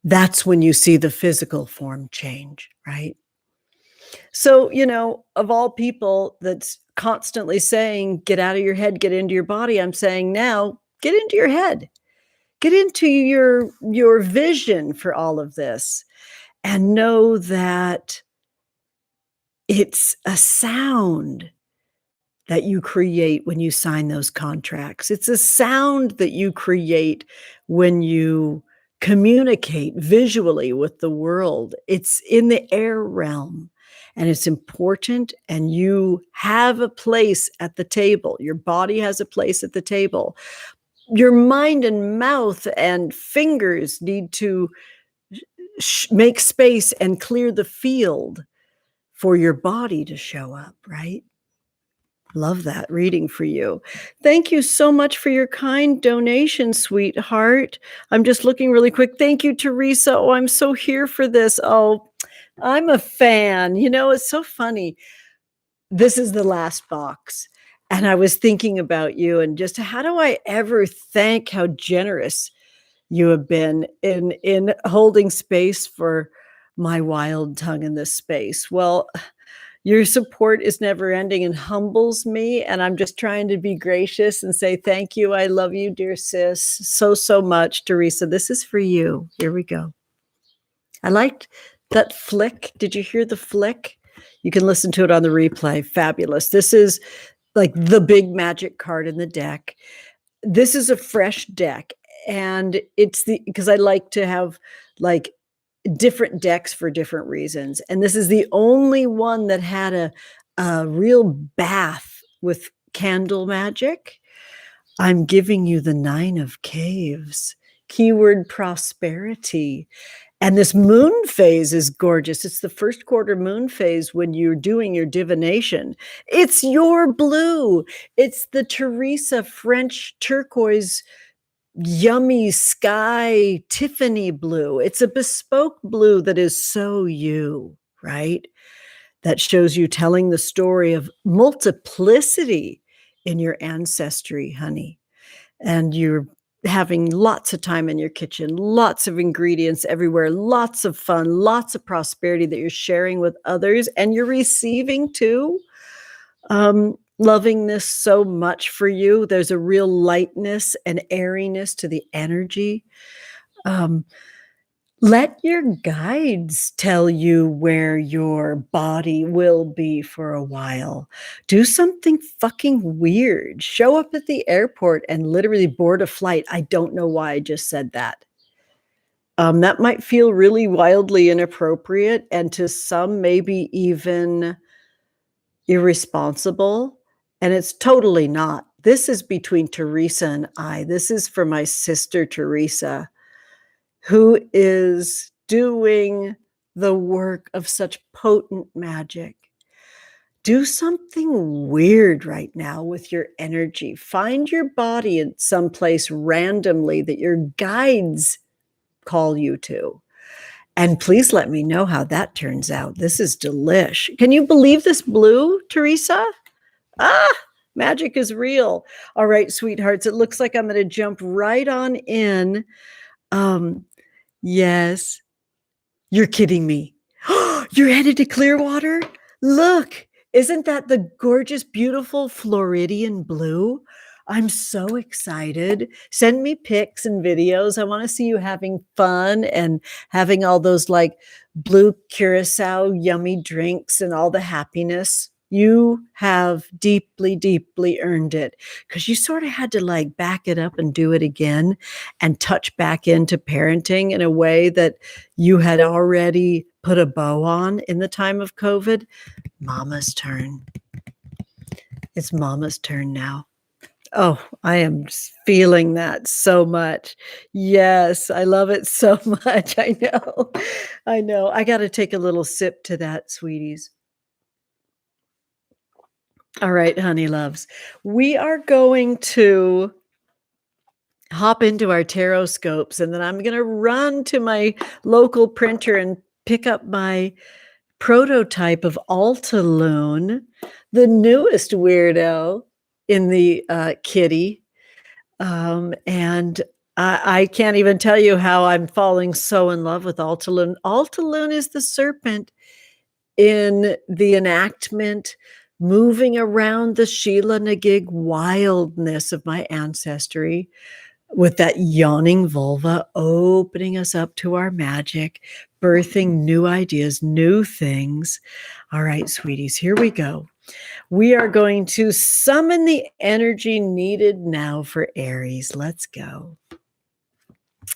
that's when you see the physical form change, right? So, of all people that's constantly saying, get out of your head, get into your body, I'm saying now, get into your head, get into your vision for all of this, and know that it's a sound that you create when you sign those contracts. It's a sound that you create when you communicate visually with the world. It's in the air realm, and it's important, and you have a place at the table. Your body has a place at the table. Your mind and mouth and fingers need to make space and clear the field for your body to show up, right? Love that reading for you. Thank you so much for your kind donation, sweetheart. I'm just looking really quick. Thank you, Teresa. Oh, I'm so here for this. Oh, I'm a fan. It's so funny. This is the last box. And I was thinking about you and just how do I ever thank how generous you have been in holding space for my wild tongue in this space. Well, your support is never ending and humbles me. And I'm just trying to be gracious and say, thank you. I love you, dear sis, so, so much. Teresa, this is for you. Here we go. I liked that flick. Did you hear the flick? You can listen to it on the replay. Fabulous. This is like the big magic card in the deck. This is a fresh deck. And it's because I like to have like different decks for different reasons. And this is the only one that had a real bath with candle magic. I'm giving you the 9 of Caves, keyword prosperity. And this moon phase is gorgeous. It's the first quarter moon phase when you're doing your divination. It's your blue. It's the Teresa French turquoise yummy sky Tiffany blue. It's a bespoke blue that is so you, right? That shows you telling the story of multiplicity in your ancestry, honey. And having lots of time in your kitchen, lots of ingredients everywhere, lots of fun, lots of prosperity that you're sharing with others and you're receiving too. Loving this so much for you. There's a real lightness and airiness to the energy. Let your guides tell you where your body will be for a while. Do something fucking weird. Show up at the airport and literally board a flight. I don't know why I just said that. That might feel really wildly inappropriate and to some maybe even irresponsible. And it's totally not. This is between Teresa and I. This is for my sister, Teresa, who is doing the work of such potent magic. Do something weird right now with your energy. Find your body in some place randomly that your guides call you to. And please let me know how that turns out. This is delish. Can you believe this blue, Teresa? Magic is real. All right, sweethearts, it looks like I'm going to jump right on in. Yes. You're kidding me. You're headed to Clearwater? Look, isn't that the gorgeous, beautiful Floridian blue? I'm so excited. Send me pics and videos. I want to see you having fun and having all those like blue curacao, yummy drinks and all the happiness. You have deeply, deeply earned it because you sort of had to like back it up and do it again and touch back into parenting in a way that you had already put a bow on in the time of COVID. Mama's turn. It's Mama's turn now. Oh, I am feeling that so much. Yes, I love it so much. I know. I know. I got to take a little sip to that, sweeties. All right, honey loves. We are going to hop into our Tarotscopes, and then I'm going to run to my local printer and pick up my prototype of Altalune, the newest weirdo in the kitty. And I can't even tell you how I'm falling so in love with Altalune. Altalune is the serpent in the enactment, moving around the Sheila Nagig wildness of my ancestry with that yawning vulva, opening us up to our magic, birthing new ideas, new things. All right, sweeties, here we go. We are going to summon the energy needed now for Aries. Let's go.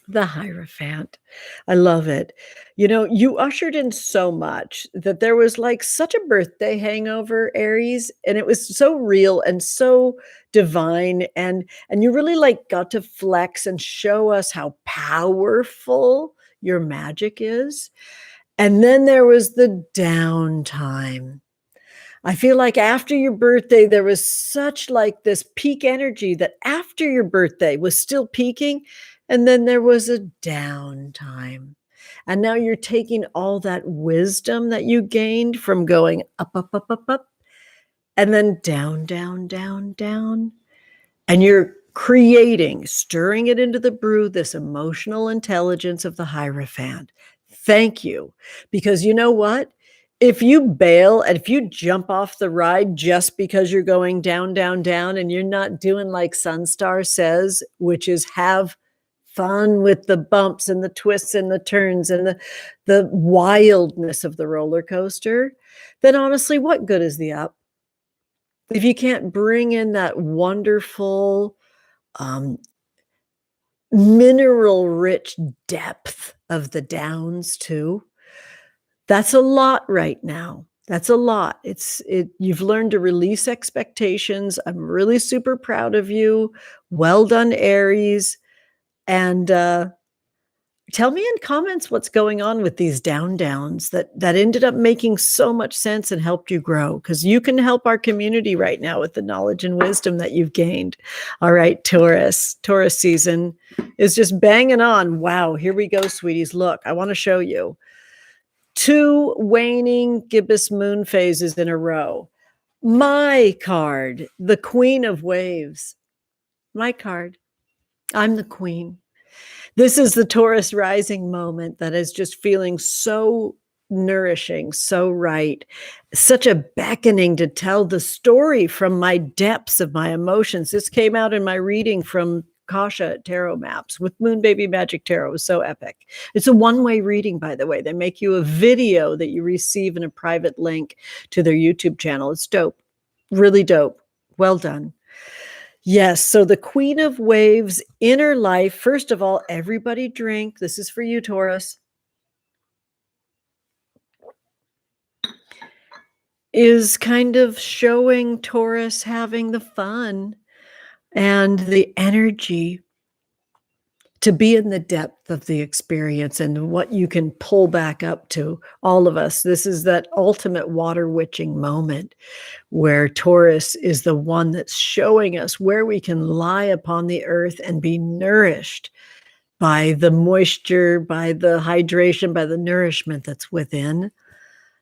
The Hierophant. I love it. You know, you ushered in so much that there was like such a birthday hangover, Aries, and it was so real and so divine, and you really like got to flex and show us how powerful your magic is. And then there was the downtime. I feel like after your birthday, there was such like this peak energy that after your birthday was still peaking. And then there was a downtime. And now you're taking all that wisdom that you gained from going up, up, up, up, up, and then down, down, down, down. And you're creating, stirring it into the brew, this emotional intelligence of the Hierophant. Thank you. Because you know what? If you bail and if you jump off the ride just because you're going down, down, down, and you're not doing like Sunstar says, which is have fun with the bumps and the twists and the turns and the wildness of the roller coaster, then honestly, what good is the up? If you can't bring in that wonderful, mineral-rich depth of the downs too, that's a lot right now. That's a lot. You've learned to release expectations. I'm really super proud of you. Well done, Aries. And tell me in comments what's going on with these downs that ended up making so much sense and helped you grow, because you can help our community right now with the knowledge and wisdom that you've gained. All right, Taurus season is just banging on. Wow, here we go, sweeties. Look, I want to show you 2 waning gibbous moon phases in a row. My card, the Queen of Waves. My card. I'm the queen. This is the Taurus rising moment that is just feeling so nourishing, so right. Such a beckoning to tell the story from my depths of my emotions. This came out in my reading from Kasha Tarot Maps with Moon Baby Magic Tarot. It was so epic. It's a one-way reading, by the way. They make you a video that you receive in a private link to their YouTube channel. It's dope. Really dope. Well done. Yes. So the Queen of Waves, inner life. First of all, everybody drink. This is for you, Taurus. Is kind of showing Taurus having the fun and the energy to be in the depth of the experience and what you can pull back up to all of us. This is that ultimate water witching moment where Taurus is the one that's showing us where we can lie upon the earth and be nourished by the moisture, by the hydration, by the nourishment that's within.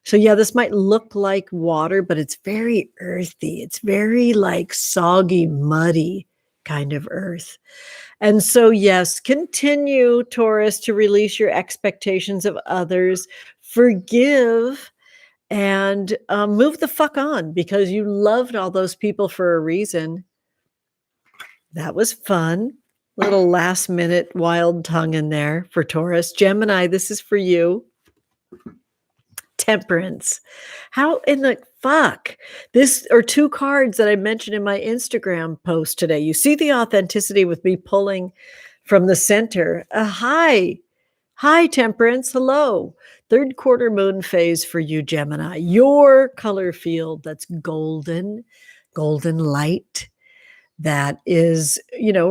So yeah, this might look like water, but it's very earthy. It's very like soggy, muddy kind of earth. And so, yes, continue, Taurus, to release your expectations of others, forgive, and move the fuck on because you loved all those people for a reason. That was fun. Little last minute wild tongue in there for Taurus. Gemini, this is for you. Temperance. How in the fuck? This are two cards that I mentioned in my Instagram post today. You see the authenticity with me pulling from the center. Hi, Temperance. Hello. Third quarter moon phase for you, Gemini. Your color field that's golden light. That is,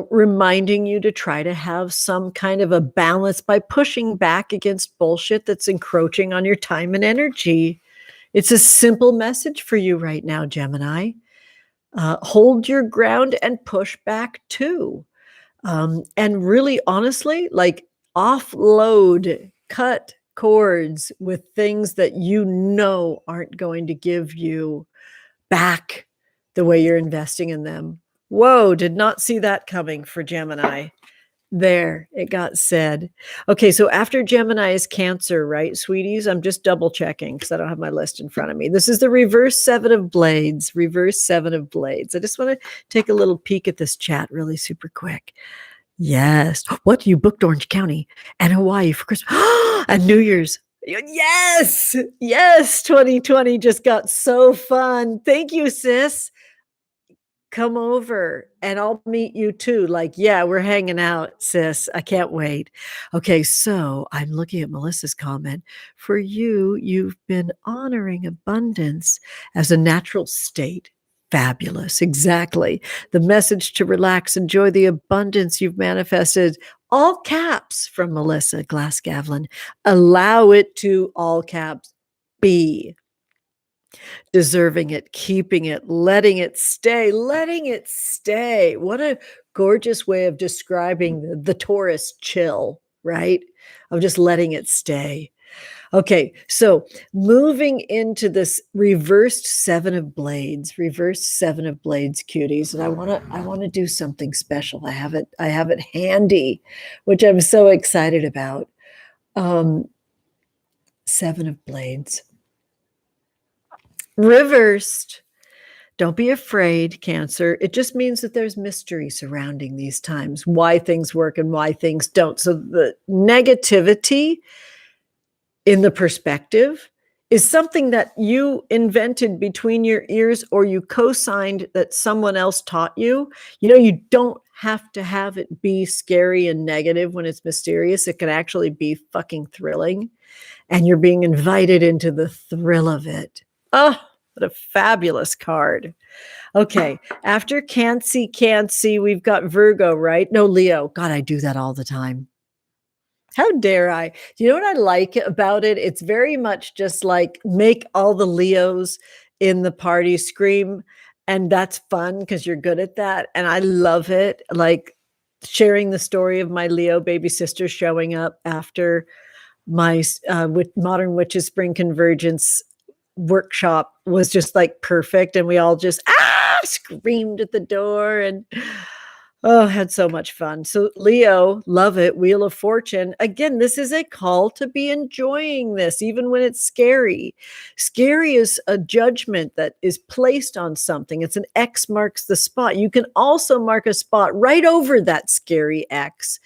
reminding you to try to have some kind of a balance by pushing back against bullshit that's encroaching on your time and energy. It's a simple message for you right now, Gemini. Hold your ground and push back too. And really, honestly, like offload, cut cords with things that aren't going to give you back the way you're investing in them. Whoa, did not see that coming for Gemini. There, it got said. Okay, so after Gemini is Cancer, right, sweeties? I'm just double checking because I don't have my list in front of me. This is the reverse Seven of Blades. Reverse Seven of Blades. I just want to take a little peek at this chat really super quick. Yes. What? You booked Orange County and Hawaii for Christmas and New Year's. Yes. Yes. 2020 just got so fun. Thank you, sis. Come over and I'll meet you too. Like, yeah, we're hanging out, sis. I can't wait. Okay, so I'm looking at Melissa's comment. For you, you've been honoring abundance as a natural state. Fabulous. Exactly. The message to relax, enjoy the abundance you've manifested. All caps from Melissa Glasgavlin. Allow it to, all caps, be. Deserving it, keeping it, letting it stay, letting it stay. What a gorgeous way of describing the Taurus chill, right? Of just letting it stay. Okay, so moving into this reversed Seven of Blades, cuties, and I want to do something special. I have it handy, which I'm so excited about. Seven of Blades. Reversed. Don't be afraid, Cancer. It just means that there's mystery surrounding these times, why things work and why things don't. So the negativity in the perspective is something that you invented between your ears or you co-signed that someone else taught you. You don't have to have it be scary and negative when it's mysterious. It can actually be fucking thrilling. And you're being invited into the thrill of it. Oh, what a fabulous card. Okay, after can't see, we've got Virgo, right? No, Leo. God, I do that all the time. How dare I? Do you know what I like about it? It's very much just like make all the Leos in the party scream. And that's fun because you're good at that. And I love it. Like sharing the story of my Leo baby sister showing up after my with Modern Witches Spring Convergence workshop was just like perfect. And we all just screamed at the door. And Oh, had so much fun. So, Leo, love it. Wheel of Fortune. Again, this is a call to be enjoying this, even when it's scary. Scary is a judgment that is placed on something. It's an X marks the spot. You can also mark a spot right over that scary X,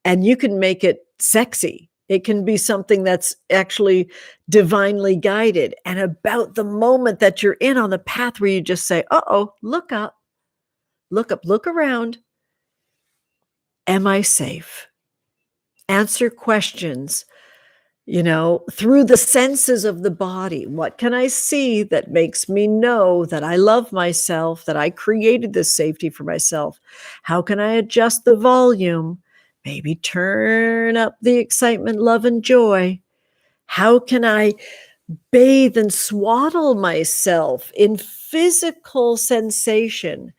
and you can make it sexy. It can be something that's actually divinely guided and about the moment that you're in on the path where you just say, uh-oh, look up, look around. Am I safe? Answer questions, through the senses of the body. What can I see that makes me know that I love myself, that I created this safety for myself? How can I adjust the volume? Maybe turn up the excitement, love, and joy. How can I bathe and swaddle myself in physical sensation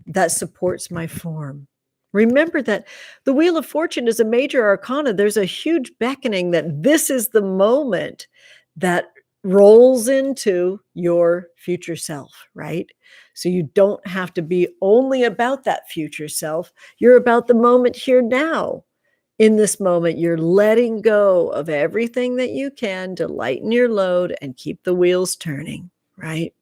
that supports my form? Remember that the Wheel of Fortune is a major arcana. There's a huge beckoning that this is the moment that rolls into your future self, right? So you don't have to be only about that future self. You're about the moment here now. In this moment, you're letting go of everything that you can to lighten your load and keep the wheels turning, right?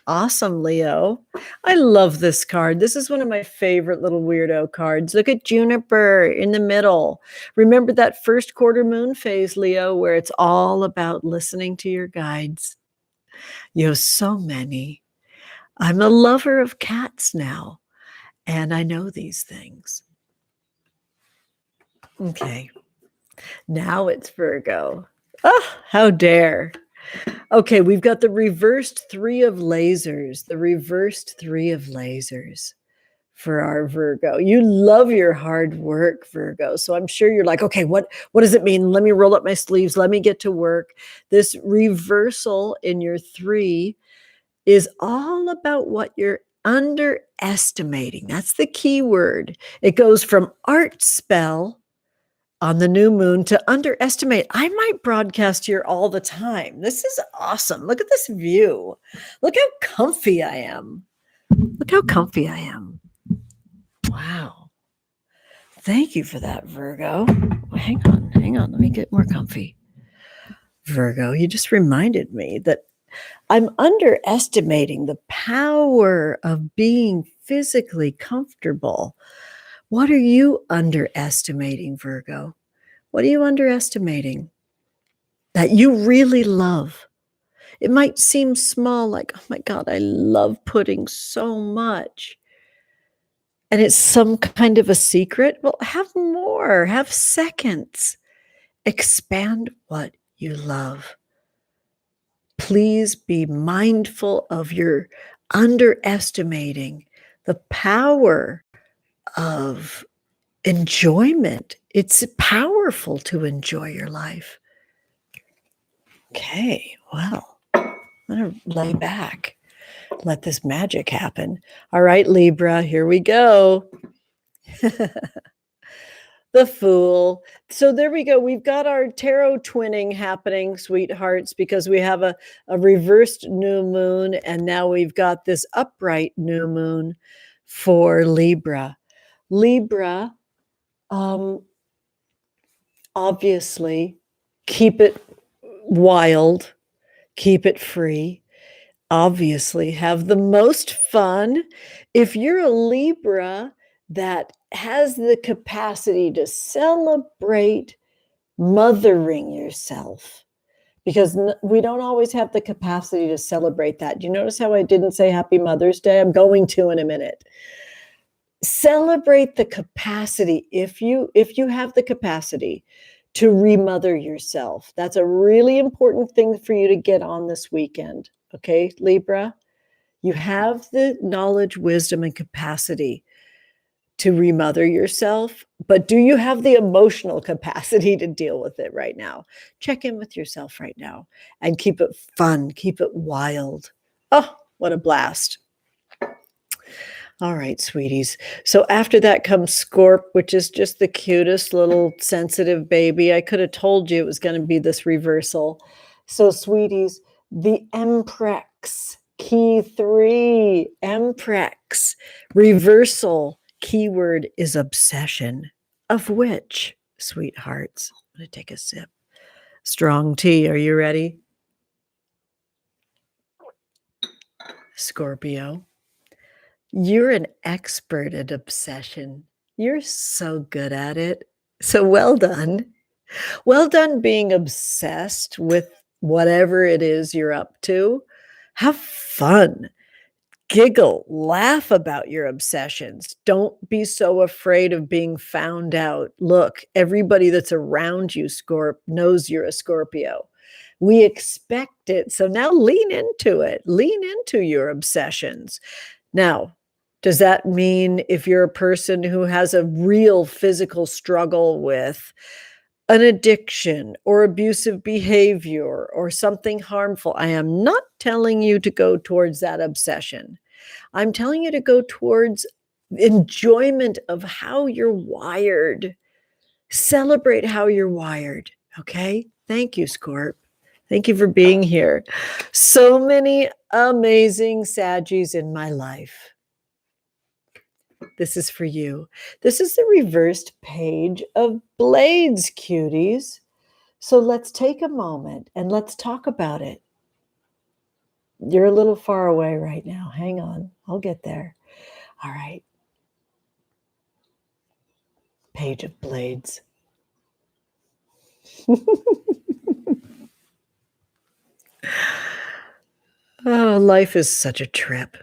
Awesome, Leo. I love this card. This is one of my favorite little weirdo cards. Look at Juniper in the middle. Remember that first quarter moon phase, Leo, where it's all about listening to your guides. You have so many. I'm a lover of cats now, and I know these things. Okay. Now it's Virgo. Oh, how dare. Okay, we've got the reversed three of lasers, for our Virgo. You love your hard work, Virgo. So I'm sure you're like, okay, what does it mean? Let me roll up my sleeves. Let me get to work. This reversal in your three is all about what you're underestimating. That's the key word. It goes from art spell on the new moon to underestimate. I might broadcast here all the time. This is awesome. Look at this view. Look how comfy I am. Wow. Thank you for that, Virgo. Hang on. Let me get more comfy. Virgo, you just reminded me that I'm underestimating the power of being physically comfortable. What are you underestimating, Virgo? What are you underestimating that you really love? It might seem small, like, oh my God, I love pudding so much. And it's some kind of a secret. Well, have more, have seconds. Expand what you love. Please be mindful of your underestimating the power of enjoyment. It's powerful to enjoy your life. Okay, well, I'm going to lay back, let this magic happen. All right, Libra, here we go. The Fool. So there we go. We've got our tarot twinning happening, sweethearts, because we have a reversed new moon, and now we've got this upright new moon for Libra. Libra, obviously, keep it wild, keep it free. Obviously, have the most fun. If you're a Libra that has the capacity to celebrate mothering yourself, because we don't always have the capacity to celebrate that. Do you notice how I didn't say Happy Mother's Day? I'm going to in a minute. Celebrate the capacity. If you have the capacity to remother yourself, that's a really important thing for you to get on this weekend. Okay, Libra, you have the knowledge, wisdom, and capacity to remother yourself, but do you have the emotional capacity to deal with it right now? Check in with yourself right now and keep it fun, keep it wild. Oh, what a blast. All right, sweeties. So after that comes Scorp, which is just the cutest little sensitive baby. I could have told you it was going to be this reversal. So, sweeties, the Empress, key 3, Empress, reversal, keyword is obsession. Of which, sweethearts, I'm going to take a sip. Strong tea. Are you ready? Scorpio, you're an expert at obsession. You're so good at it. So well done. Well done being obsessed with whatever it is you're up to. Have fun. Giggle, laugh about your obsessions. Don't be so afraid of being found out. Look, everybody that's around you, Scorp, knows you're a Scorpio. We expect it. So now lean into it. Lean into your obsessions. Now, does that mean if you're a person who has a real physical struggle with an addiction or abusive behavior or something harmful, I am not telling you to go towards that obsession. I'm telling you to go towards enjoyment of how you're wired. Celebrate how you're wired. Okay. Thank you, Scorp. Thank you for being here. So many amazing Saggies in my life. This is for you. This is the reversed page of Blades, cuties. So let's take a moment and let's talk about it. You're a little far away right now. Hang on. I'll get there. All right. Page of Blades. Oh, life is such a trip.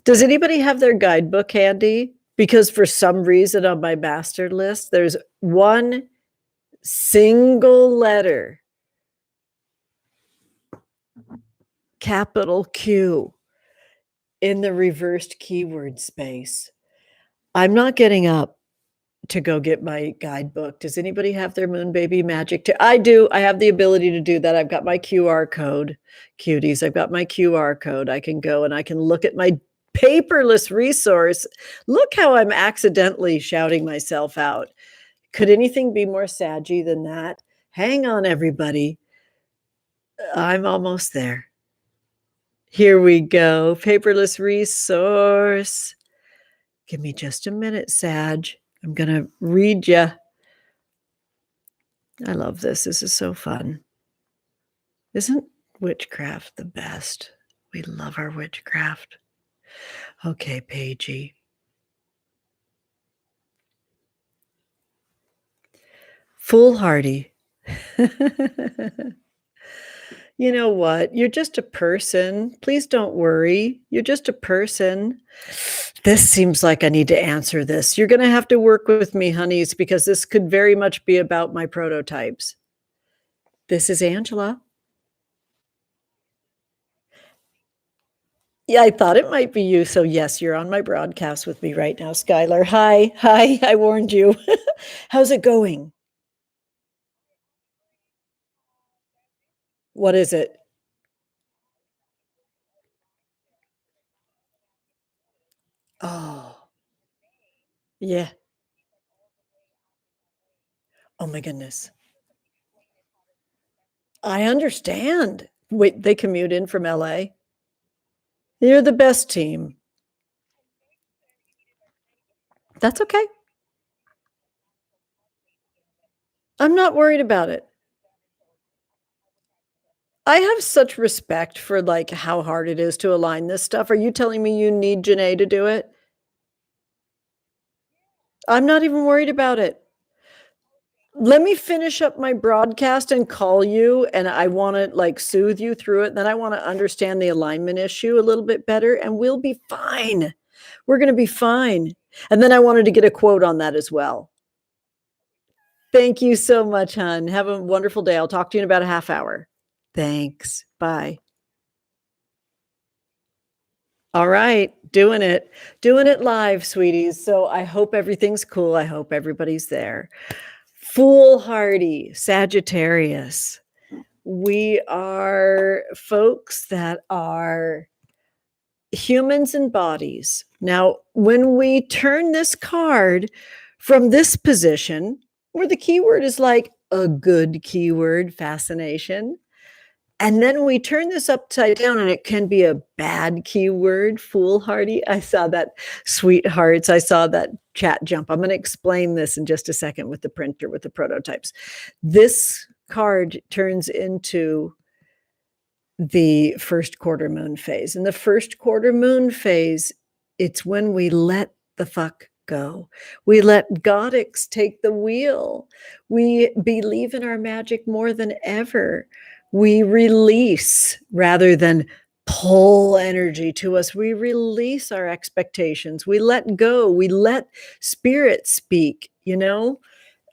Does anybody have their guidebook handy? Because for some reason on my master list, there's one single letter, capital Q, in the reversed keyword space. I'm not getting up to go get my guidebook. Does anybody have their Moon Baby Magic? I do. I have the ability to do that. I've got my QR code, cuties. I've got my QR code. I can go and I can look at my paperless resource. Look how I'm accidentally shouting myself out. Could anything be more saggy than that? Hang on, everybody. I'm almost there. Here we go. Paperless resource. Give me just a minute, Sag. I'm going to read you. I love this. This is so fun. Isn't witchcraft the best? We love our witchcraft. Okay, Paigey. Foolhardy. You know what? You're just a person. Please don't worry. You're just a person. This seems like I need to answer this. You're going to have to work with me, honeys, because this could very much be about my prototypes. This is Angela. Yeah, I thought it might be you. So yes, you're on my broadcast with me right now, Skylar. Hi. I warned you. How's it going? What is it? Oh, yeah. Oh my goodness. I understand. Wait, they commute in from LA? You're the best team. That's okay. I'm not worried about it. I have such respect for like how hard it is to align this stuff. Are you telling me you need Janae to do it? I'm not even worried about it. Let me finish up my broadcast and call you, and I want to like soothe you through it. Then I want to understand the alignment issue a little bit better, and we'll be fine. We're going to be fine. And then I wanted to get a quote on that as well. Thank you so much, hon. Have a wonderful day. I'll talk to you in about a half hour. Thanks. Bye. All right. Doing it live, sweeties. So I hope everything's cool. I hope everybody's there. Foolhardy, Sagittarius. We are folks that are humans and bodies. Now, when we turn this card from this position, where the keyword is like a good keyword, fascination, And then we turn this upside down, and it can be a bad keyword, foolhardy. I saw that, sweethearts. I saw that chat jump. I'm going to explain this in just a second with the printer, with the prototypes. This card turns into the first quarter moon phase. In the first quarter moon phase, it's when we let the fuck go. We let Goddix take the wheel. We believe in our magic more than ever. We release rather than pull energy to us. We release our expectations. We let go. We let spirit speak, you know?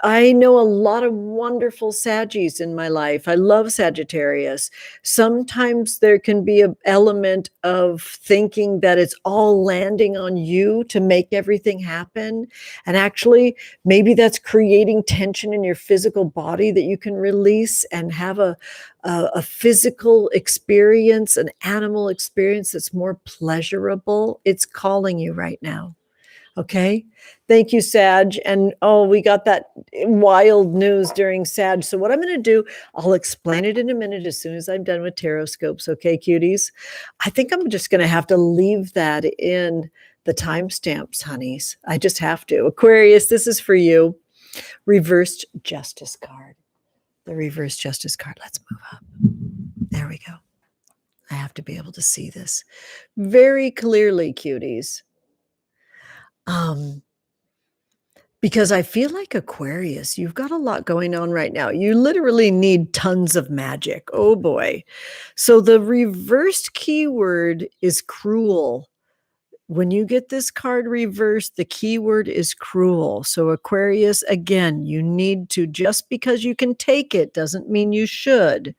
I know a lot of wonderful Saggies in my life. I love Sagittarius. Sometimes there can be an element of thinking that it's all landing on you to make everything happen. And actually, maybe that's creating tension in your physical body that you can release and have a physical experience, an animal experience that's more pleasurable. It's calling you right now. Okay. Thank you, Sag. And oh, we got that wild news during Sag. So what I'm going to do, I'll explain it in a minute as soon as I'm done with Tarotscopes. Okay, cuties? I think I'm just going to have to leave that in the timestamps, honeys. I just have to. Aquarius, this is for you. Reversed Justice card. The reversed Justice card. Let's move up. There we go. I have to be able to see this very clearly, cuties. Because I feel like Aquarius, you've got a lot going on right now. You literally need tons of magic. Oh boy. So the reversed keyword is cruel. When you get this card reversed, the keyword is cruel. So Aquarius, again, you need to, just because you can take it doesn't mean you should.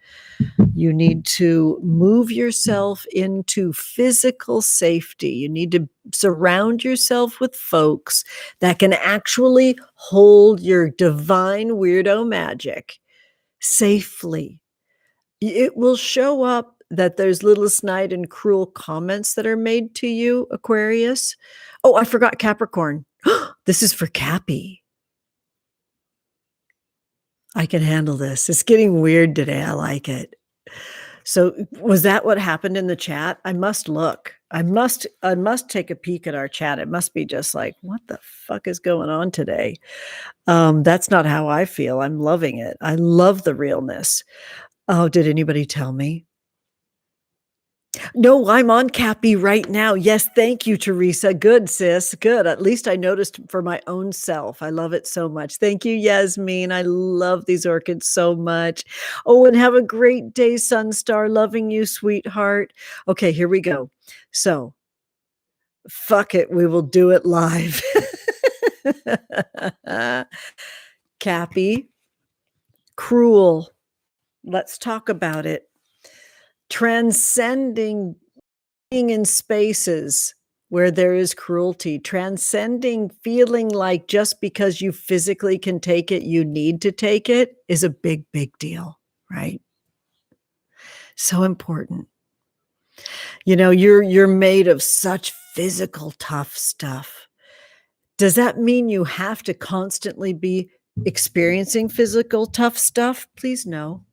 You need to move yourself into physical safety. You need to surround yourself with folks that can actually hold your divine weirdo magic safely. It will show up that there's little snide and cruel comments that are made to you, Aquarius. Oh, I forgot Capricorn. This is for Cappy. I can handle this. It's getting weird today. I like it. So was that what happened in the chat? I must look. I must take a peek at our chat. It must be just like, what the fuck is going on today? That's not how I feel. I'm loving it. I love the realness. Oh, did anybody tell me? No, I'm on Cappy right now. Yes, thank you, Teresa. Good, sis. Good. At least I noticed for my own self. I love it so much. Thank you, Yasmin. I love these orchids so much. Oh, and have a great day, Sunstar. Loving you, sweetheart. Okay, here we go. So, fuck it. We will do it live. Cappy, cruel. Let's talk about it. Transcending being in spaces where there is cruelty, transcending feeling like just because you physically can take it, you need to take it, is a big, big deal, right? So important. You know, you're made of such physical tough stuff. Does that mean you have to constantly be experiencing physical tough stuff? Please no.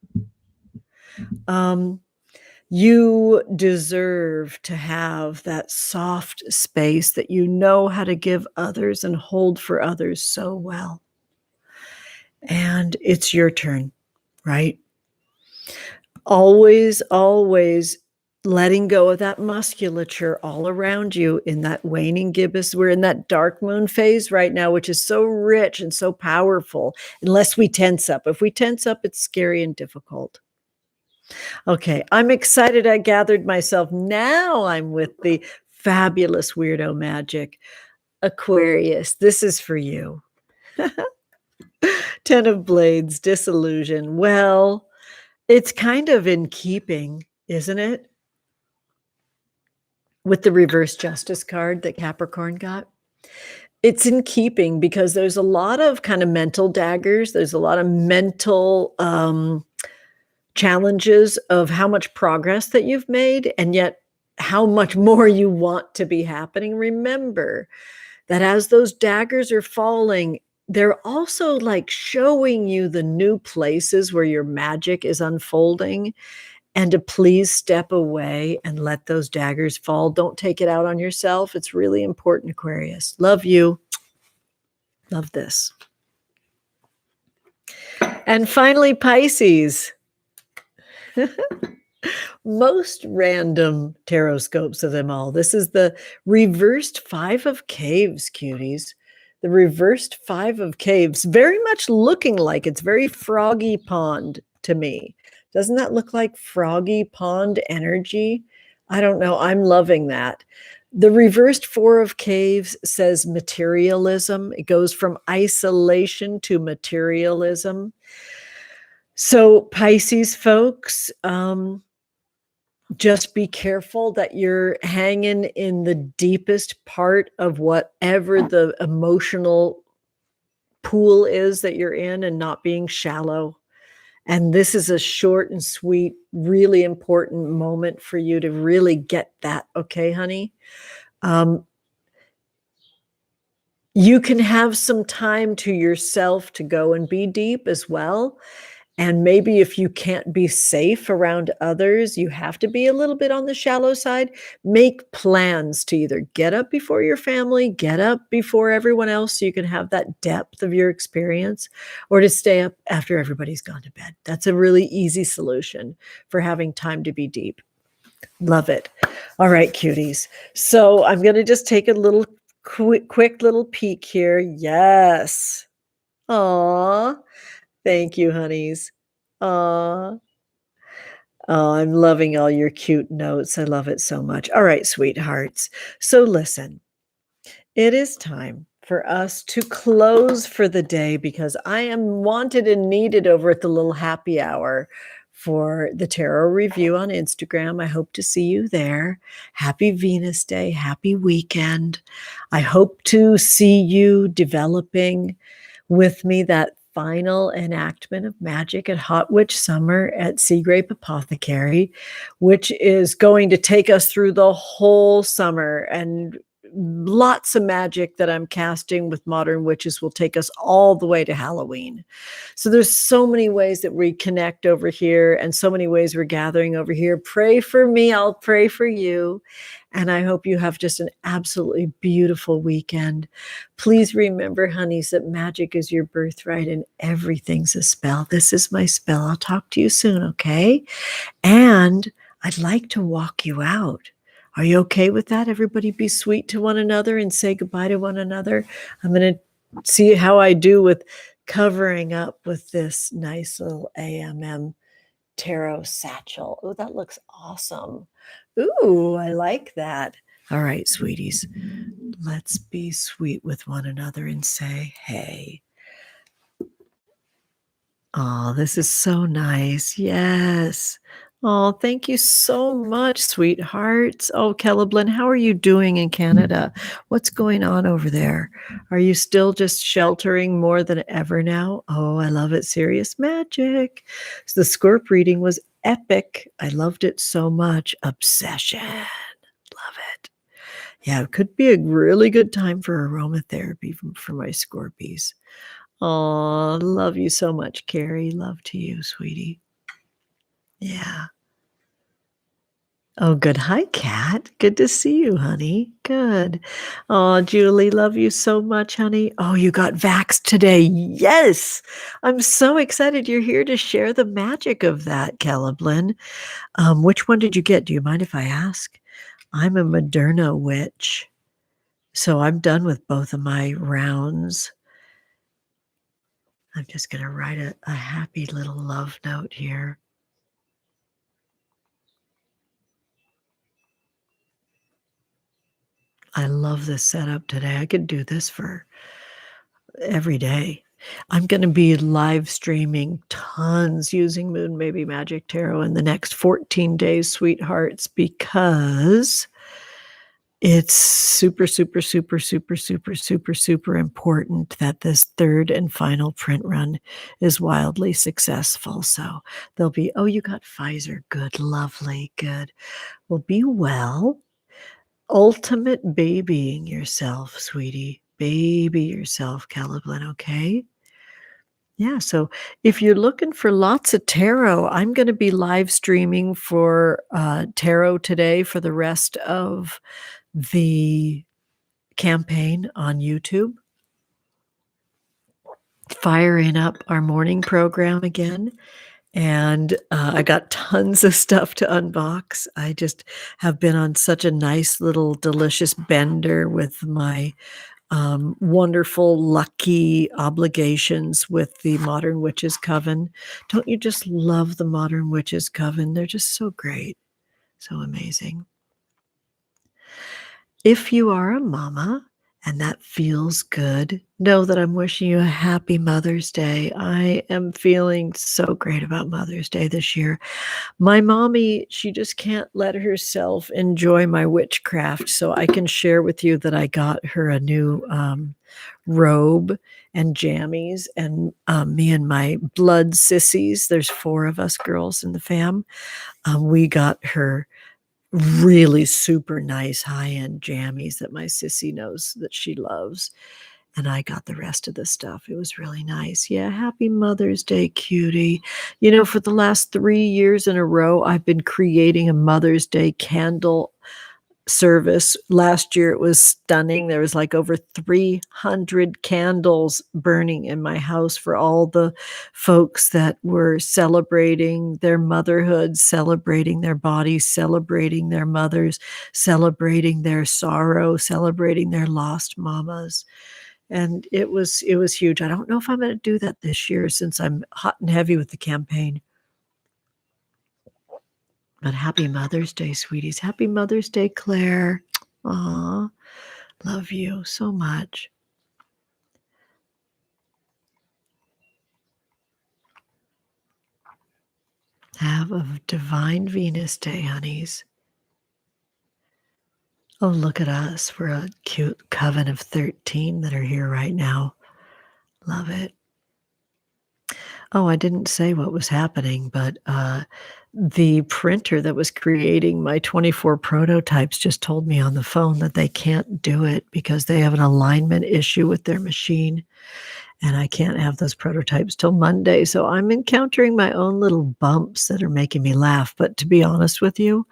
You deserve to have that soft space that you know how to give others and hold for others so well. And it's your turn, right? Always, always letting go of that musculature all around you in that waning gibbous. We're in that dark moon phase right now, which is so rich and so powerful, unless we tense up. If we tense up, it's scary and difficult. Okay, I'm excited. I gathered myself. Now I'm with the fabulous weirdo magic. Aquarius, this is for you. 10 of Blades, disillusion. Well, it's kind of in keeping, isn't it? With the reverse justice card that Capricorn got. It's in keeping because there's a lot of kind of mental daggers. There's a lot of mental challenges of how much progress that you've made and yet how much more you want to be happening. Remember that as those daggers are falling, they're also like showing you the new places where your magic is unfolding. and to please step away and let those daggers fall. Don't take it out on yourself. It's really important, Aquarius. Love you. Love this. And finally, Pisces. Most random Tarotscopes of them all. This is the reversed Five of Caves, cuties. The reversed Five of Caves, very much looking like it's very Froggy Pond to me. Doesn't that look like Froggy Pond energy? I don't know. I'm loving that. The reversed Four of Caves says materialism. It goes from isolation to materialism. So Pisces folks, just be careful that you're hanging in the deepest part of whatever the emotional pool is that you're in and not being shallow. And this is a short and sweet, really important moment for you to really get that. Okay, honey? You can have some time to yourself to go and be deep as well. And maybe if you can't be safe around others, you have to be a little bit on the shallow side. Make plans to either get up before your family, get up before everyone else so you can have that depth of your experience, or to stay up after everybody's gone to bed. That's a really easy solution for having time to be deep. Love it. All right, cuties. So I'm going to just take a little quick little peek here. Yes. Aw. Thank you, honeys. Aw. Oh, I'm loving all your cute notes. I love it so much. All right, sweethearts. So listen, it is time for us to close for the day because I am wanted and needed over at the little happy hour for the tarot review on Instagram. I hope to see you there. Happy Venus Day. Happy weekend. I hope to see you developing with me that final enactment of magic at Hot Witch Summer at Sea Grape Apothecary, which is going to take us through the whole summer, and lots of magic that I'm casting with Modern Witches will take us all the way to Halloween. So there's so many ways that we connect over here and so many ways we're gathering over here. Pray for me. I'll pray for you. And I hope you have just an absolutely beautiful weekend. Please remember, honeys, that magic is your birthright and everything's a spell. This is my spell. I'll talk to you soon, okay? And I'd like to walk you out. Are you okay with that? Everybody be sweet to one another and say goodbye to one another. I'm going to see how I do with covering up with this nice little AMM tarot satchel. Oh, that looks awesome. Ooh, I like that. All right, sweeties, let's be sweet with one another and say, hey. Oh, this is so nice. Yes. Oh, thank you so much, sweethearts. Oh, Celeblin, how are you doing in Canada? What's going on over there? Are you still just sheltering more than ever now? Oh, I love it. Serious magic. So the Scorp reading was epic. I loved it so much. Obsession. Love it. Yeah, it could be a really good time for aromatherapy for my Scorpies. Oh, love you so much, Carrie. Love to you, sweetie. Yeah. Oh, good. Hi, Kat. Good to see you, honey. Good. Oh, Julie, love you so much, honey. Oh, you got vaxxed today. Yes. I'm so excited you're here to share the magic of that, Celeblin. Which one did you get? Do you mind if I ask? I'm a Moderna witch. So I'm done with both of my rounds. I'm just going to write a happy little love note here. I love this setup today. I could do this for every day. I'm going to be live streaming tons using Moon Baby Magic Tarot in the next 14 days, sweethearts, because it's super, super, super, super, super, super, super important that this third and final print run is wildly successful. So there'll be, oh, you got Pfizer. Good, lovely, good. Well, be well. Ultimate babying yourself, sweetie. Baby yourself, Celeblin, okay? Yeah, so if you're looking for lots of tarot, I'm gonna be live streaming for, tarot today for the rest of the campaign on YouTube, firing up our morning program again, and, I got tons of stuff to unbox. I just have been on such a nice little delicious bender with my wonderful, lucky obligations with the Modern Witches Coven. Don't you just love the Modern Witches Coven? They're just so great, so amazing. If you are a mama and that feels good, know that I'm wishing you a happy Mother's Day. I am feeling so great about Mother's Day this year. My mommy, she just can't let herself enjoy my witchcraft, so I can share with you that I got her a new, robe and jammies, and, me and my blood sissies, there's 4 of us girls in the fam, we got her really super nice high-end jammies that my sissy knows that she loves, and I got the rest of the stuff. It was really nice. Yeah, happy Mother's Day, cutie. You know, for the last 3 years in a row, I've been creating a Mother's Day candle service. Last year, it was stunning. There was, like, over 300 candles burning in my house for all the folks that were celebrating their motherhood, celebrating their bodies, celebrating their mothers, celebrating their sorrow, celebrating their lost mamas. And it was huge. I don't know if I'm gonna do that this year since I'm hot and heavy with the campaign. But happy Mother's Day, sweeties. Happy Mother's Day, Claire. Aw, love you so much. Have a divine Venus day, honeys. Oh, look at us. We're a cute coven of 13 that are here right now. Love it. Oh, I didn't say what was happening, but, the printer that was creating my 24 prototypes just told me on the phone that they can't do it because they have an alignment issue with their machine, and I can't have those prototypes till Monday, so I'm encountering my own little bumps that are making me laugh, but to be honest with you,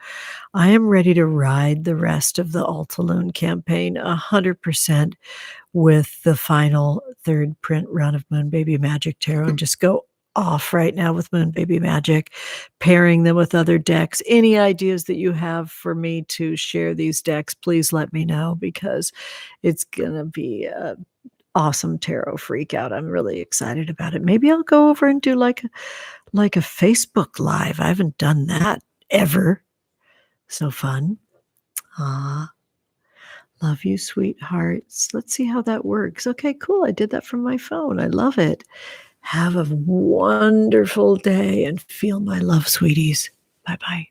I am ready to ride the rest of the Altalune campaign 100% with the final 3rd print run of Moon Baby Magic Tarot and just go off right now with Moon Baby Magic, pairing them with other decks. Any ideas that you have for me to share these decks, please let me know because it's gonna be a awesome tarot freak out. I'm really excited about it. Maybe I'll go over and do like a Facebook Live. I haven't done that ever. So fun. Aw. Love you, sweethearts. Let's see how that works. Okay, cool. I did that from my phone. I love it. Have a wonderful day and feel my love, sweeties. Bye bye.